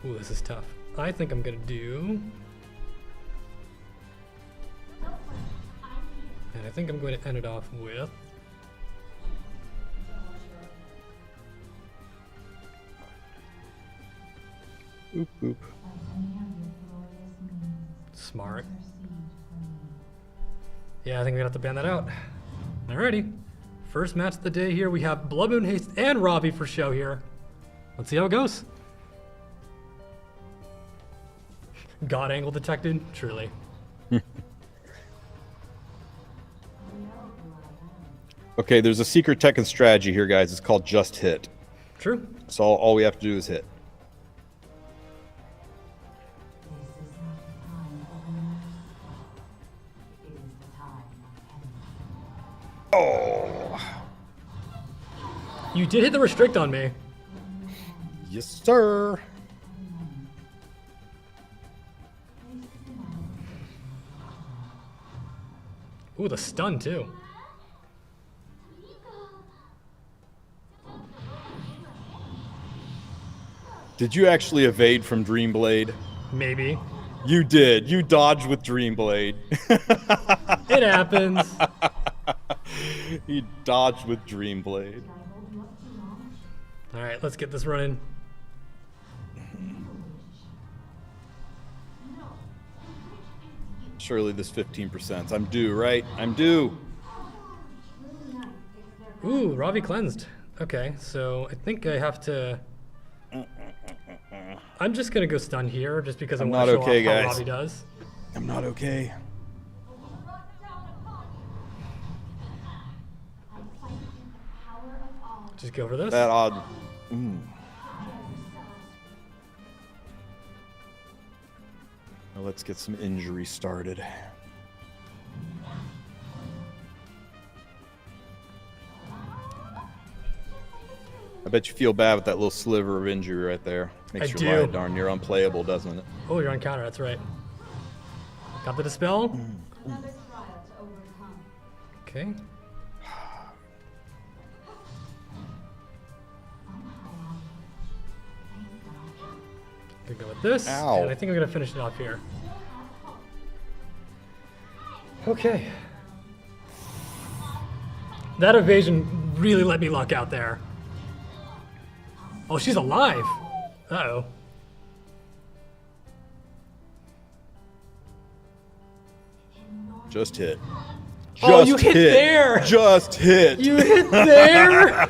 S1: ooh, this is tough. I think I'm gonna do, and I think I'm going to end it off with
S2: Oop, oop.
S1: smart. Yeah, I think we're gonna have to ban that out. Alrighty. First match of the day here. We have Blood Moon Haste and Ravi for show here. Let's see how it goes. God angle detected? Truly.
S2: Okay, there's a secret tech and strategy here, guys. It's called just hit.
S1: True.
S2: So all we have to do is hit. Oh,
S1: You did hit the restrict on me.
S2: yes, sir.
S1: Ooh, the stun too.
S2: Did you actually evade from Dreamblade?
S1: Maybe.
S2: You did. You dodged with Dreamblade.
S1: It happens.
S2: He dodged with Dreamblade.
S1: All right, let's get this running.
S2: Surely this 15%. I'm due, right? I'm due.
S1: Ooh, Ravi cleansed. Okay, so I think I have to... I'm just going to go stun here just because I
S2: I'm
S1: want to
S2: not
S1: show
S2: okay,
S1: off how
S2: guys.
S1: Ravi does.
S2: I'm not okay.
S1: Just go for this.
S2: That odd. Mm. Now let's get some injury started. I bet you feel bad with that little sliver of injury right there. Makes
S1: I
S2: your
S1: do.
S2: life darn near unplayable, doesn't it?
S1: Oh, you're on counter. That's right. Got the dispel.
S3: Another trial to overcome.
S1: Okay. Gonna go with this.
S2: Ow.
S1: And I think I'm gonna finish it off here. Okay. That evasion really let me luck out there. Oh, she's alive. Uh-oh.
S2: Just hit.
S1: Oh,
S2: Just
S1: you hit there.
S2: Just hit.
S1: You hit there.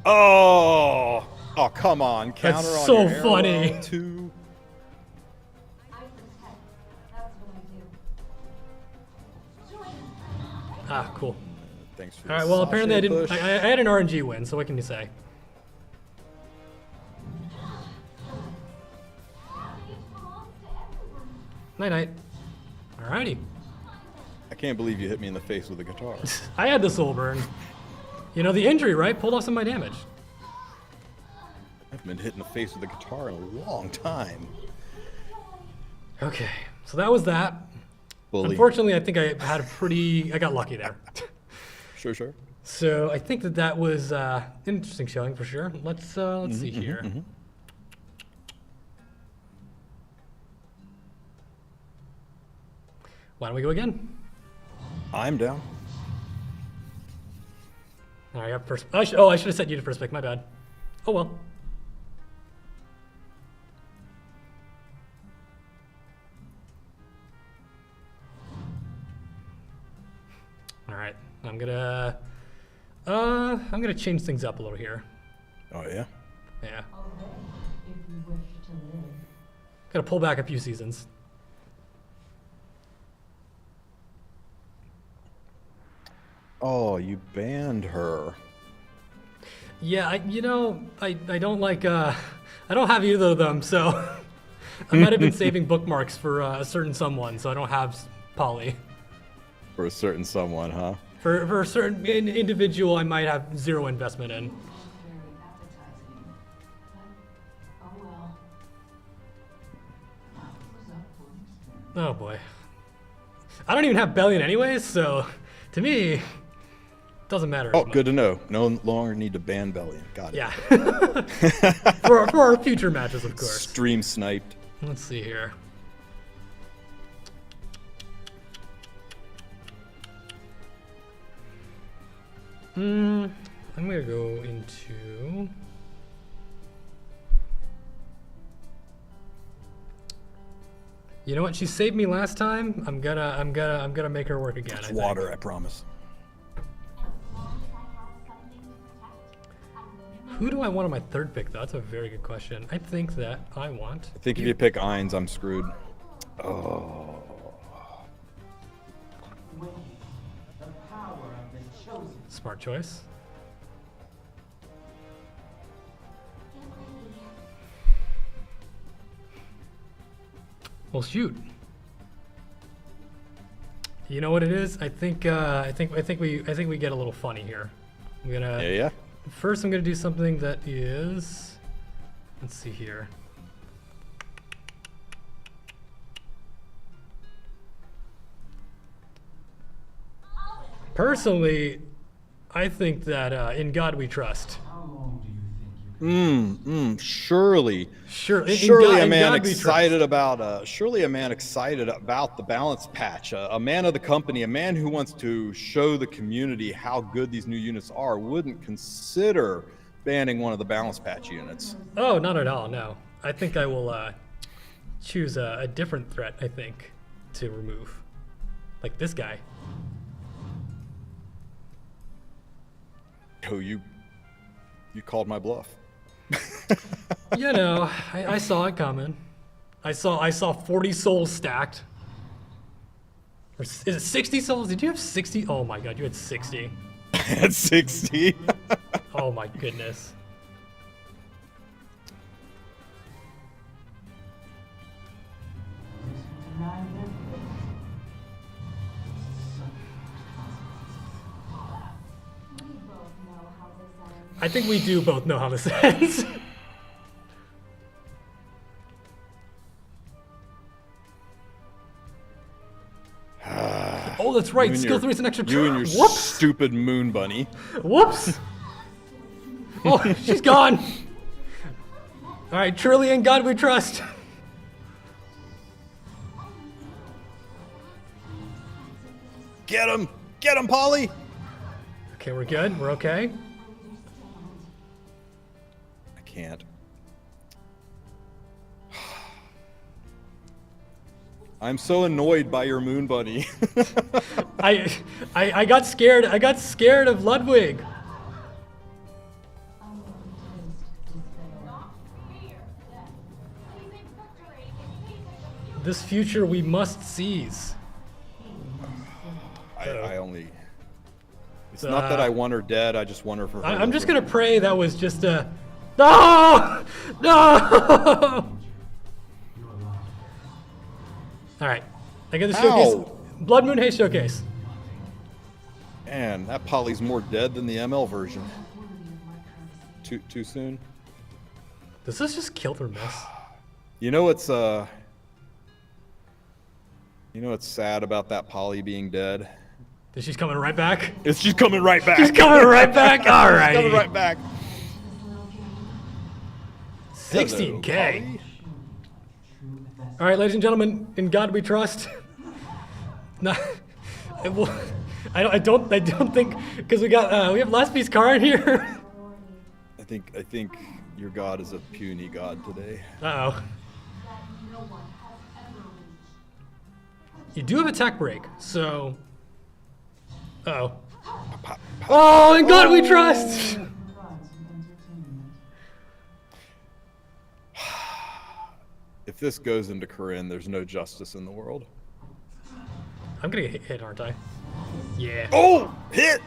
S2: Oh. Oh, come on. Counter
S1: That's
S2: on
S1: so
S2: your arrow.
S1: funny.
S2: 2.
S3: I protect. That's what I do. Join us.
S1: Ah, cool.
S2: Thanks for
S1: All right.
S2: the
S1: Well, apparently I
S2: sachet
S1: didn't.
S2: push.
S1: I had an RNG win. So what can you say? Night night. Alrighty.
S2: I can't believe you hit me in the face with a guitar.
S1: I had the soul burn. You know the injury, right? Pulled off some of my damage.
S2: I've been hit in the face with a guitar in a long time.
S1: Okay. So that was that.
S2: Bully.
S1: Unfortunately, I think I had a pretty. I got lucky there.
S2: Sure, sure.
S1: So I think that was an interesting showing for sure. Let's see here. Why don't we go again?
S2: I'm down.
S1: All right, I got first. I should have set you to first pick. My bad. Oh well. All right, I'm gonna change things up a little here.
S2: Oh, yeah?
S1: Yeah,
S3: Obey if you wish to live.
S1: gotta pull back a few seasons.
S2: Oh, you banned her.
S1: Yeah, I don't like I don't have either of them, so I might have been saving bookmarks for a certain someone, so I don't have Polly.
S2: For a certain someone, huh?
S1: For a certain individual, I might have zero investment in.
S3: Very appetizing. But, oh well. That was up once.
S1: Oh boy. I don't even have Bellion anyways, so to me, it doesn't matter.
S2: Oh,
S1: as much.
S2: good to know. No longer need to ban Bellion. Got it.
S1: Yeah. for our future matches, of course.
S2: Stream sniped.
S1: Let's see here. I'm gonna go into. You know what? She saved me last time. I'm gonna make her work again. I
S2: It's
S1: think.
S2: water, I promise.
S1: Who do I want on my third pick, though? That's a very good question. I think that I want.
S2: I think if you pick Ainz, I'm screwed. Oh.
S4: The power of the chosen.
S1: Smart choice. Well, shoot. You know what it is? I think we get a little funny here. I'm gonna
S2: Yeah.
S1: first I'm gonna do something that is, let's see here. Personally, I think that in God we trust.
S4: How long do you think you
S2: Surely.
S1: Sure,
S2: Surely a
S1: in
S2: man
S1: God we trust.
S2: excited about surely a man excited about the balance patch, a man of the company, a man who wants to show the community how good these new units are wouldn't consider banning one of the balance patch units.
S1: Oh, not at all. No, I think I will choose a different threat. I think to remove, like this guy.
S2: Oh, you called my bluff.
S1: You know, I saw it coming. I saw 40 souls stacked. Or is it 60 souls? Did you have 60? Oh my god, you had 60.
S2: At 60.
S1: Oh my goodness.
S4: deny them?
S3: We both know how this ends.
S1: I think we do both know how this ends. Oh, that's right.
S2: You and
S1: Skill
S2: your-
S1: 3 is an extra
S2: You and your
S1: Whoops!
S2: stupid moon bunny.
S1: Whoops! Oh, she's gone. All right, truly in God we trust.
S2: Get him, Polly.
S1: Okay, we're good. We're okay.
S2: I can't. I'm so annoyed by your moon bunny.
S1: I got scared. I got scared of Ludwig. This future we must seize.
S2: I only. It's not that I want her dead. I just want her for her.
S1: I'm just gonna pray that was just a. No! No! All right, I get the showcase.
S2: Ow.
S1: Blood Moon Haste Showcase.
S2: Man, that Polly's more dead than the ML version. Too soon.
S1: Does this just kill or miss?
S2: You know what's sad about that Polly being dead?
S1: She's coming right back.
S2: It's just coming right back.
S1: She's coming right back. All right.
S2: Coming right back.
S1: 16K.
S2: Hello, Polly.
S1: All right, ladies and gentlemen, in God we trust. No, I don't think because we have last piece card here.
S2: I think your god is a puny god today.
S1: Uh oh. You do have attack break, so. Uh oh. Oh, in God we trust.
S4: Provide some entertainment.
S2: If this goes into Corinne, there's no justice in the world.
S1: I'm gonna get hit, aren't I? Yeah.
S2: Oh, hit!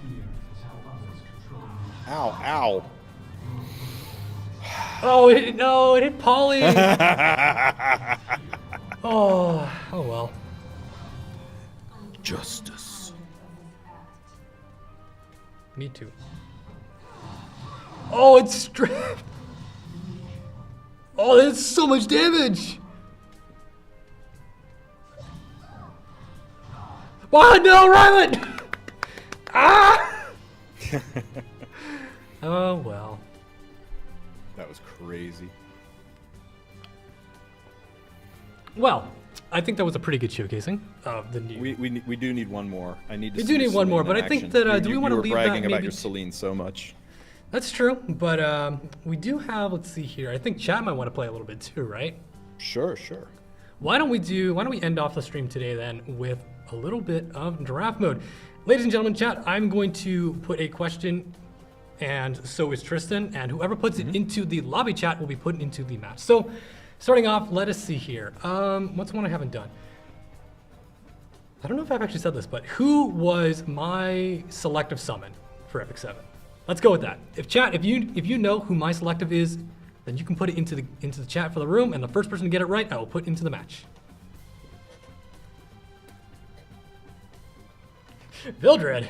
S4: Fear is how others control you.
S2: Ow,
S1: Oh, it hit Polly. Oh well.
S2: Justice.
S1: Me too. Oh, it's stripped. Oh, that's so much damage. Wow, no, Rylan! Ah! Oh, well.
S2: That was crazy.
S1: Well, I think that was a pretty good showcasing of the new.
S2: We do need one more. I need to.
S1: We
S2: see
S1: do need one
S2: Celine
S1: more,
S2: in
S1: but I think
S2: action.
S1: that, do we wanna
S2: you were
S1: leave that
S2: bragging about
S1: maybe
S2: your
S1: to-
S2: Celine so much.
S1: That's true, but we do have, let's see here. I think chat might want to play a little bit too, right?
S2: Sure.
S1: Why don't we end off the stream today then with a little bit of draft mode. Ladies and gentlemen, chat, I'm going to put a question, and so is Tristan, and whoever puts it into the lobby chat will be put into the match. So, starting off, let us see here. What's one I haven't done? I don't know if I've actually said this, but who was my selective summon for Epic 7? Let's go with that. If you know who my selective is, then you can put it into the chat for the room, and the first person to get it right, I will put into the match. Vildred.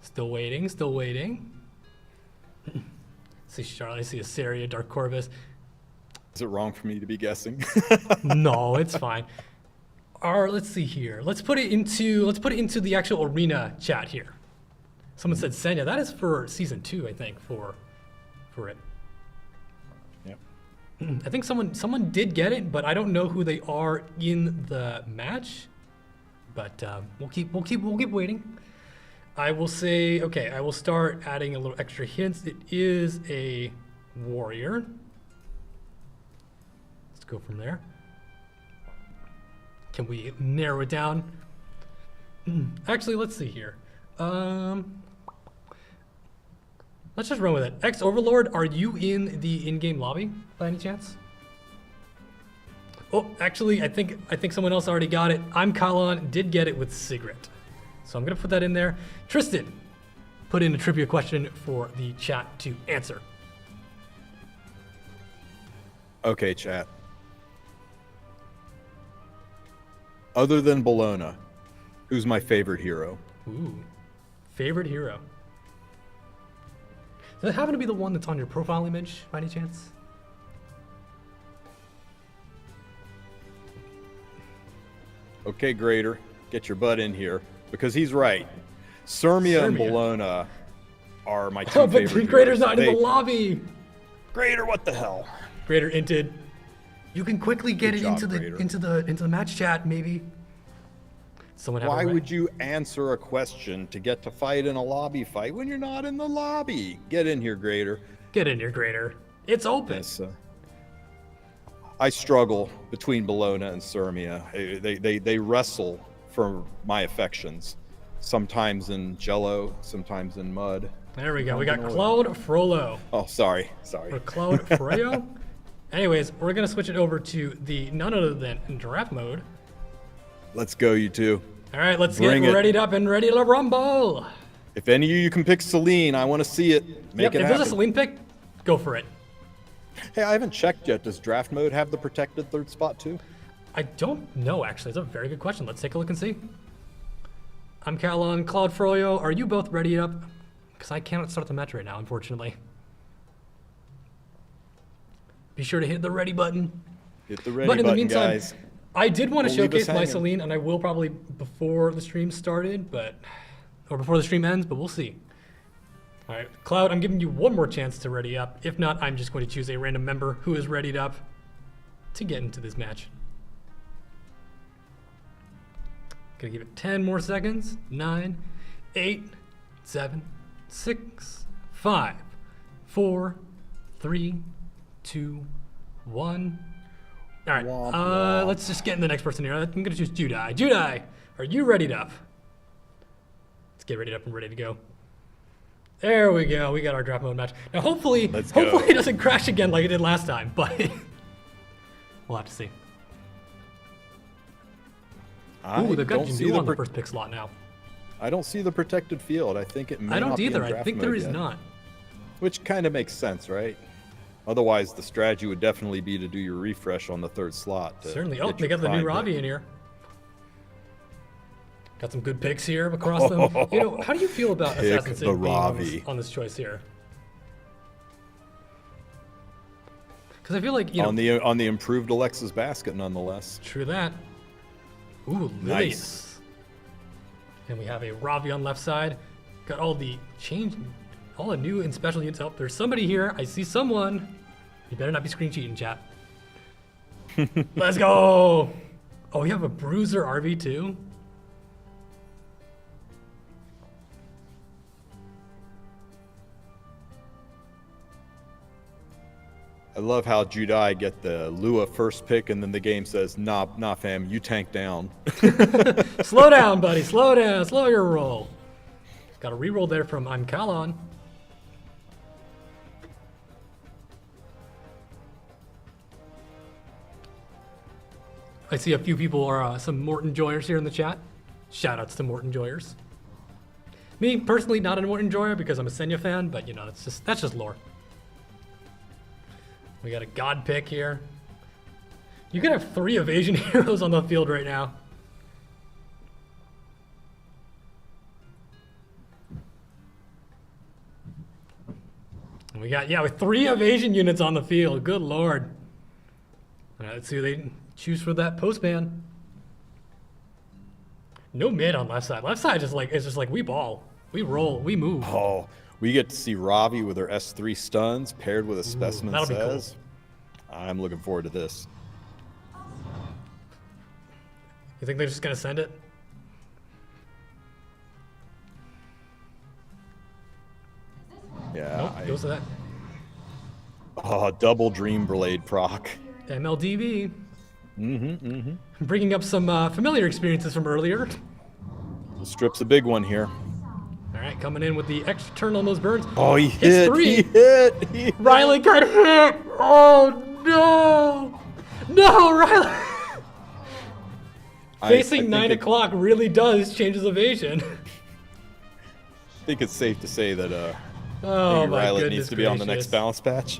S1: Still waiting, still waiting. See Charlotte, I see Asaria, Dark Corvus.
S2: Is it wrong for me to be guessing?
S1: No, it's fine. Let's see here. Let's put it into the actual arena chat here. Someone said Senya. That is for season 2, I think, for it.
S2: Yep.
S1: I think someone did get it, but I don't know who they are in the match. But we'll keep waiting. I will say, okay, I will start adding a little extra hints. It is a warrior. Let's go from there. Can we narrow it down? Actually, let's see here. Let's just run with it. Ex-Overlord, are you in the in-game lobby by any chance? Oh, actually, I think someone else already got it. I'm Kalon, did get it with Sigrid. So I'm gonna put that in there. Tristan, put in a trivia question for the chat to answer.
S2: Okay, chat. Other than Bologna, who's my favorite hero?
S1: Ooh, favorite hero. Does it happen to be the one that's on your profile image by any chance?
S2: Okay, Grader, get your butt in here because he's right. Sirmia and Bologna are my two
S1: Oh, but
S2: favorite
S1: Grader's
S2: heroes.
S1: not in the lobby.
S2: Grader, what the hell?
S1: Grader inted. You can quickly get
S2: Good
S1: it
S2: job,
S1: into
S2: Grader.
S1: the match chat, maybe. Someone have
S2: Why
S1: a
S2: would you answer a question to get to fight in a lobby fight when you're not in the lobby? Get in here, Grader.
S1: get in here, Grader? It's open.
S2: Yes, I struggle between Bologna and Sirmia. They wrestle for my affections. Sometimes in jello, sometimes in mud.
S1: There we go. We got Claude Frollo.
S2: Oh, sorry.
S1: Or Claude Frollo. Anyways, we're gonna switch it over to the none other than draft mode.
S2: Let's go, you two.
S1: All right, let's
S2: Bring
S1: get
S2: it.
S1: readied up and ready to rumble.
S2: If any of you can pick Celine, I want to see it. Make it
S1: if
S2: happen.
S1: there's a Celine pick, go for it.
S2: Hey, I haven't checked yet. Does draft mode have the protected third spot too?
S1: I don't know, actually. It's a very good question. Let's take a look and see. I'm Calon, Claude Frollo. Are you both ready up? Because I cannot start the match right now, unfortunately. Be sure to hit the ready button.
S2: Hit the ready
S1: But in the
S2: button,
S1: meantime,
S2: guys.
S1: I did want to
S2: Don't leave us
S1: showcase my
S2: hanging.
S1: Celine, and I will probably before the stream started, or before the stream ends, but we'll see. All right, Cloud, I'm giving you one more chance to ready up. If not, I'm just going to choose a random member who is readied up to get into this match. Gonna give it 10 more seconds. 9, 8, 7, 6, 5, 4, 3, 2, 1. All right,
S2: Womp womp.
S1: let's just get in the next person here. I'm gonna choose Judai. Judai, are you readied up? Let's get readied up and ready to go. There we go. We got our draft mode match. Now, hopefully it doesn't crash again like it did last time, but we'll have to see. Ooh, they've got Jindu on the first pick slot now.
S2: I don't see the protected field. I think it may
S1: I
S2: not
S1: don't
S2: be in
S1: either. I
S2: draft
S1: think there
S2: mode
S1: is
S2: yet.
S1: not.
S2: Which kind of makes sense, right? Otherwise, the strategy would definitely be to do your refresh on the third slot. to
S1: Certainly.
S2: get
S1: Oh, they
S2: your
S1: got the new
S2: prime
S1: Ravi
S2: pick.
S1: in here. Got some good picks here across them. You know, how do you feel about
S2: Pick
S1: Assassin's
S2: the
S1: Creed being
S2: Ravi.
S1: on this choice here? Because I feel like, you know,
S2: On the improved Alexa's basket, nonetheless.
S1: true that. Ooh,
S2: Nice.
S1: Lilius. And we have a Ravi on left side. Got all the new and special units. Oh, there's somebody here. I see someone. You better not be screen cheating, chat. Let's go. Oh, we have a Bruiser RV too.
S2: I love how Judai get the Lua first pick, and then the game says, nah, fam, you tank down.
S1: Slow down, buddy. Slow down. Slow your roll. Got a reroll there from I'm Kalon. I see a few people are some Morton Joyers here in the chat. Shoutouts to Morton Joyers. Me personally, not a Morton Joyer because I'm a Senya fan, but you know, that's just lore. We got a God pick here. You could have 3 evasion heroes on the field right now. We got, with 3 evasion units on the field. Good lord. All right, let's see who they choose for that postman. No mid on left side. Left side is just like we ball. We roll. We move.
S2: Oh, we get to see Ravi with her S3 stuns paired with a specimen
S1: that'll be cool.
S2: says. I'm looking forward to this.
S1: You think they're just gonna send it?
S2: Yeah.
S1: Nope, goes to that.
S2: Oh, double Dream Blade proc.
S1: MLDB. Bringing up some familiar experiences from earlier.
S2: The strip's a big one here.
S1: All right, coming in with the extra turn on those burns.
S2: Oh, he
S1: Hits
S2: hit.
S1: 3.
S2: He hit. He hit.
S1: Riley got hit. Oh no! No, Riley. Facing
S2: think
S1: 9 o'clock really does change his evasion.
S2: I think it's safe to say that
S1: Oh
S2: maybe
S1: my
S2: Riley
S1: goodness
S2: needs to be on the next
S1: gracious.
S2: balance patch.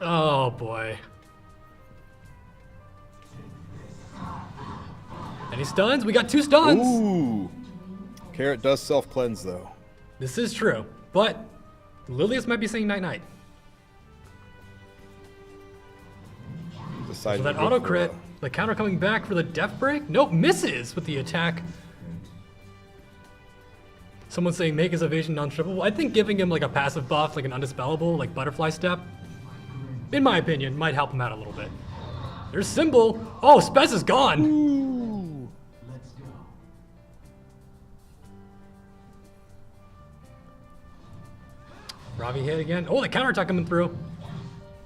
S1: Oh boy. Any stuns? We got 2 stuns.
S2: Ooh. Carrot does self-cleanse, though.
S1: This is true, but Lilius might be saying night night.
S2: Decided
S1: So that
S2: to go
S1: auto
S2: for
S1: crit,
S2: a-
S1: the counter coming back for the death break. Nope, misses with the attack. Someone's saying make his evasion non-trippable. I think giving him like a passive buff, like an undispellable, like butterfly step, in my opinion, might help him out a little bit. There's Symbol. Oh, Spez is gone.
S2: Ooh.
S4: Let's go.
S1: Ravi hit again. Oh, the counterattack coming through.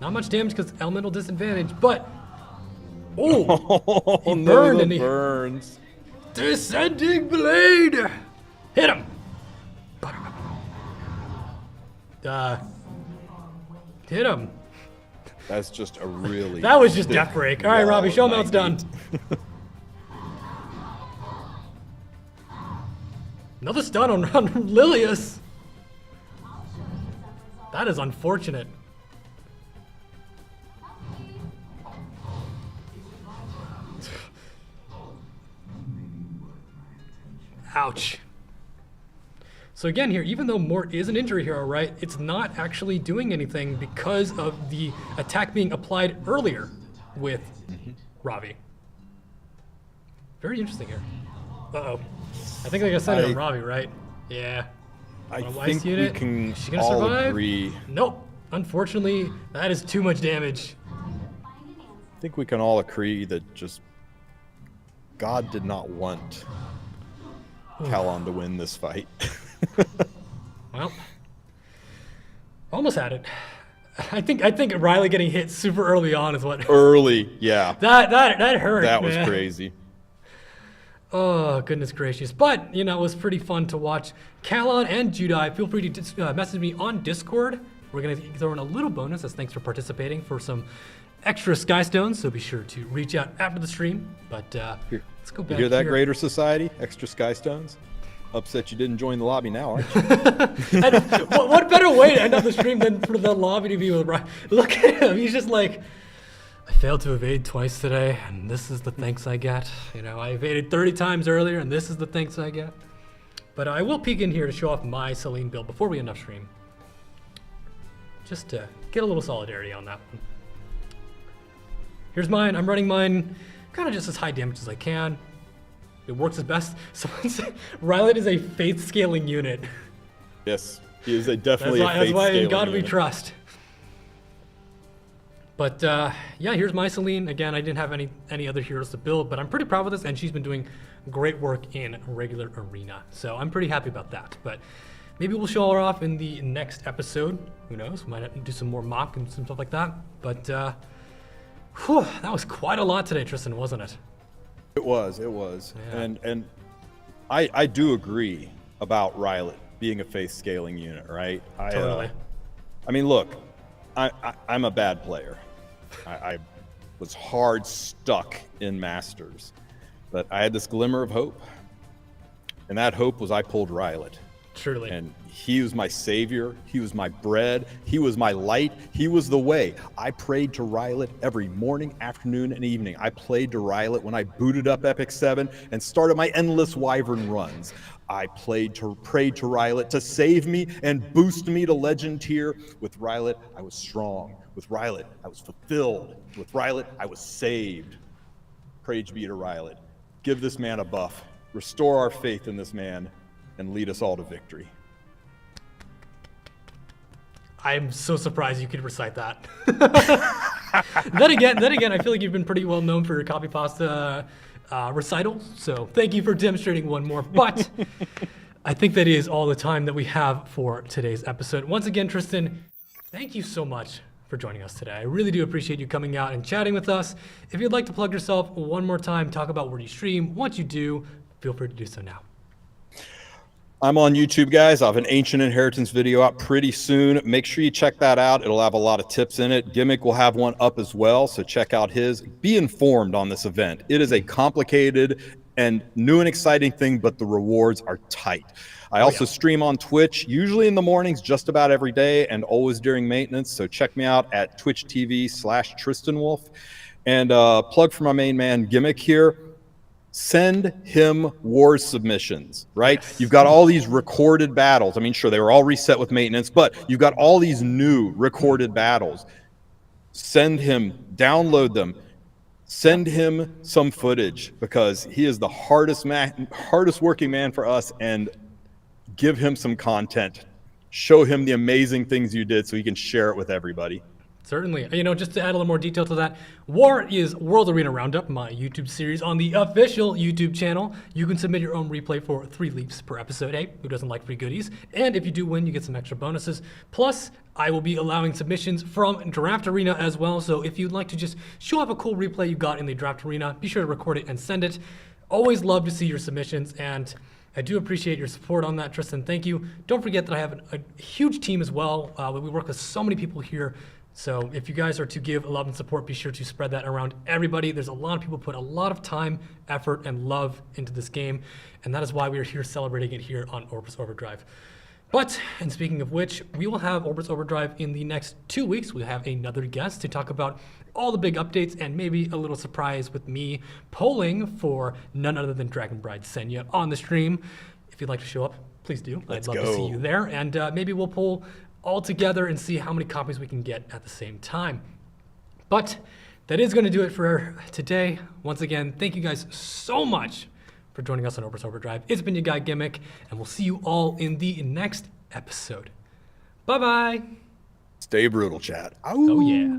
S1: Not much damage because elemental disadvantage, but
S2: Oh,
S1: He
S2: no,
S1: burned
S2: the
S1: and he-
S2: burns.
S1: descending blade. Hit him. Hit him.
S2: That's just a really.
S1: That was just
S2: thick
S1: death break. All right, Robbie,
S2: wall
S1: show him
S2: of
S1: how it's done.
S2: 98.
S1: Another stun on Lilius. That is unfortunate. Ouch. So again here, even though Mort is an injury hero, right, it's not actually doing anything because of the attack being applied earlier with Ravi. Very interesting here. Uh-oh. I think they're gonna send it on Ravi, right? Yeah.
S2: I
S1: A Weiss
S2: think we
S1: unit.
S2: can
S1: Is she gonna
S2: all
S1: survive?
S2: agree.
S1: Nope. Unfortunately, that is too much damage.
S2: I think we can all agree that just God did not want Kalon to win this fight.
S1: Well, almost had it. I think Riley getting hit super early on is what
S2: Early, yeah.
S1: that hurt.
S2: That was
S1: man.
S2: crazy.
S1: Oh, goodness gracious. But, you know, it was pretty fun to watch. Kalon and Judai, feel free to message me on Discord. We're going to throw in a little bonus as thanks for participating for some extra Sky Stones. So be sure to reach out after the stream. But let's go
S2: You
S1: back
S2: hear that,
S1: here.
S2: Greater Society? Extra Sky Stones? Upset you didn't join the lobby now, aren't you?
S1: And what better way to end up the stream than for the lobby to be with Ryan? Look at him. He's just like, I failed to evade twice today, and this is the thanks I get. You know, I evaded 30 times earlier, and this is the thanks I get. But I will peek in here to show off my Celine build before we end up stream. Just to get a little solidarity on that one. Here's mine. I'm running mine kind of just as high damage as I can. It works as best. Someone said Rylan is a faith scaling unit.
S2: Yes, he is definitely
S1: That's
S2: a
S1: why in
S2: faith-scaling
S1: God we
S2: unit.
S1: trust. But yeah, here's my Celine. Again, I didn't have any other heroes to build, but I'm pretty proud of this, and she's been doing great work in regular arena. So I'm pretty happy about that. But maybe we'll show her off in the next episode. Who knows? We might do some more mock and some stuff like that. But whew, that was quite a lot today, Tristan, wasn't it?
S2: It was.
S1: Yeah.
S2: And I do agree about Rylet being a faith scaling unit, right?
S1: Totally.
S2: I mean, look, I'm a bad player. I was hard stuck in Masters, but I had this glimmer of hope, and that hope was I pulled Rylet.
S1: Truly.
S2: And he was my savior. He was my bread. He was my light. He was the way. I prayed to Rylet every morning, afternoon, and evening. I played to Rylet when I booted up Epic 7 and started my endless Wyvern runs. I prayed to Rylet to save me and boost me to Legend tier. With Rylet, I was strong. With Rylet, I was fulfilled. With Rylet, I was saved. Praise be to Rylet. Give this man a buff. Restore our faith in this man and lead us all to victory.
S1: I'm so surprised you could recite that. Then again, I feel like you've been pretty well known for your copy pasta recitals. So thank you for demonstrating one more. But I think that is all the time that we have for today's episode. Once again, Tristan, thank you so much for joining us today. I really do appreciate you coming out and chatting with us. If you'd like to plug yourself one more time, talk about where you stream, what you do, feel free to do so now.
S2: I'm on YouTube, guys. I have an Ancient Inheritance video out pretty soon. Make sure you check that out. It'll have a lot of tips in it. Gimmick will have one up as well, so check out his. Be informed on this event. It is a complicated and new and exciting thing, but the rewards are tight. I also stream on Twitch, usually in the mornings, just about every day, and always during maintenance. So check me out at Twitch TV/TristenWulf. And plug for my main man, Gimmick here. Send him war submissions, right?
S1: Yes.
S2: You've got all these recorded battles. I mean, sure, they were all reset with maintenance, but you've got all these new recorded battles. Send him, download them, send him some footage, because he is the hardest working man for us, and give him some content. Show him the amazing things you did so he can share it with everybody.
S1: Certainly. You know, just to add a little more detail to that, War is World Arena Roundup, my YouTube series on the official YouTube channel. You can submit your own replay for 3 leaps per episode. Hey, who doesn't like free goodies? And if you do win, you get some extra bonuses. Plus, I will be allowing submissions from Draft Arena as well. So if you'd like to just show off a cool replay you got in the Draft Arena, be sure to record it and send it. Always love to see your submissions, and I do appreciate your support on that, Tristan. Thank you. Don't forget that I have a huge team as well. We work with so many people here. So if you guys are to give love and support, be sure to spread that around everybody. There's a lot of people put a lot of time, effort, and love into this game, and that is why we are here celebrating it here on Orbis Overdrive. But, and speaking of which, we will have Orbis Overdrive in the next 2 weeks. We have another guest to talk about all the big updates, and maybe a little surprise with me polling for none other than Dragon Bride Senya on the stream. If you'd like to show up, please do. I'd love to see you there, and maybe we'll poll all together and see how many copies we can get at the same time. But that is going to do it for today. Once again, thank you guys so much for joining us on Orbis Overdrive. It's been your guy Gimmick, and we'll see you all in the next episode. Bye-bye.
S2: Stay brutal, chat.
S1: Oh yeah.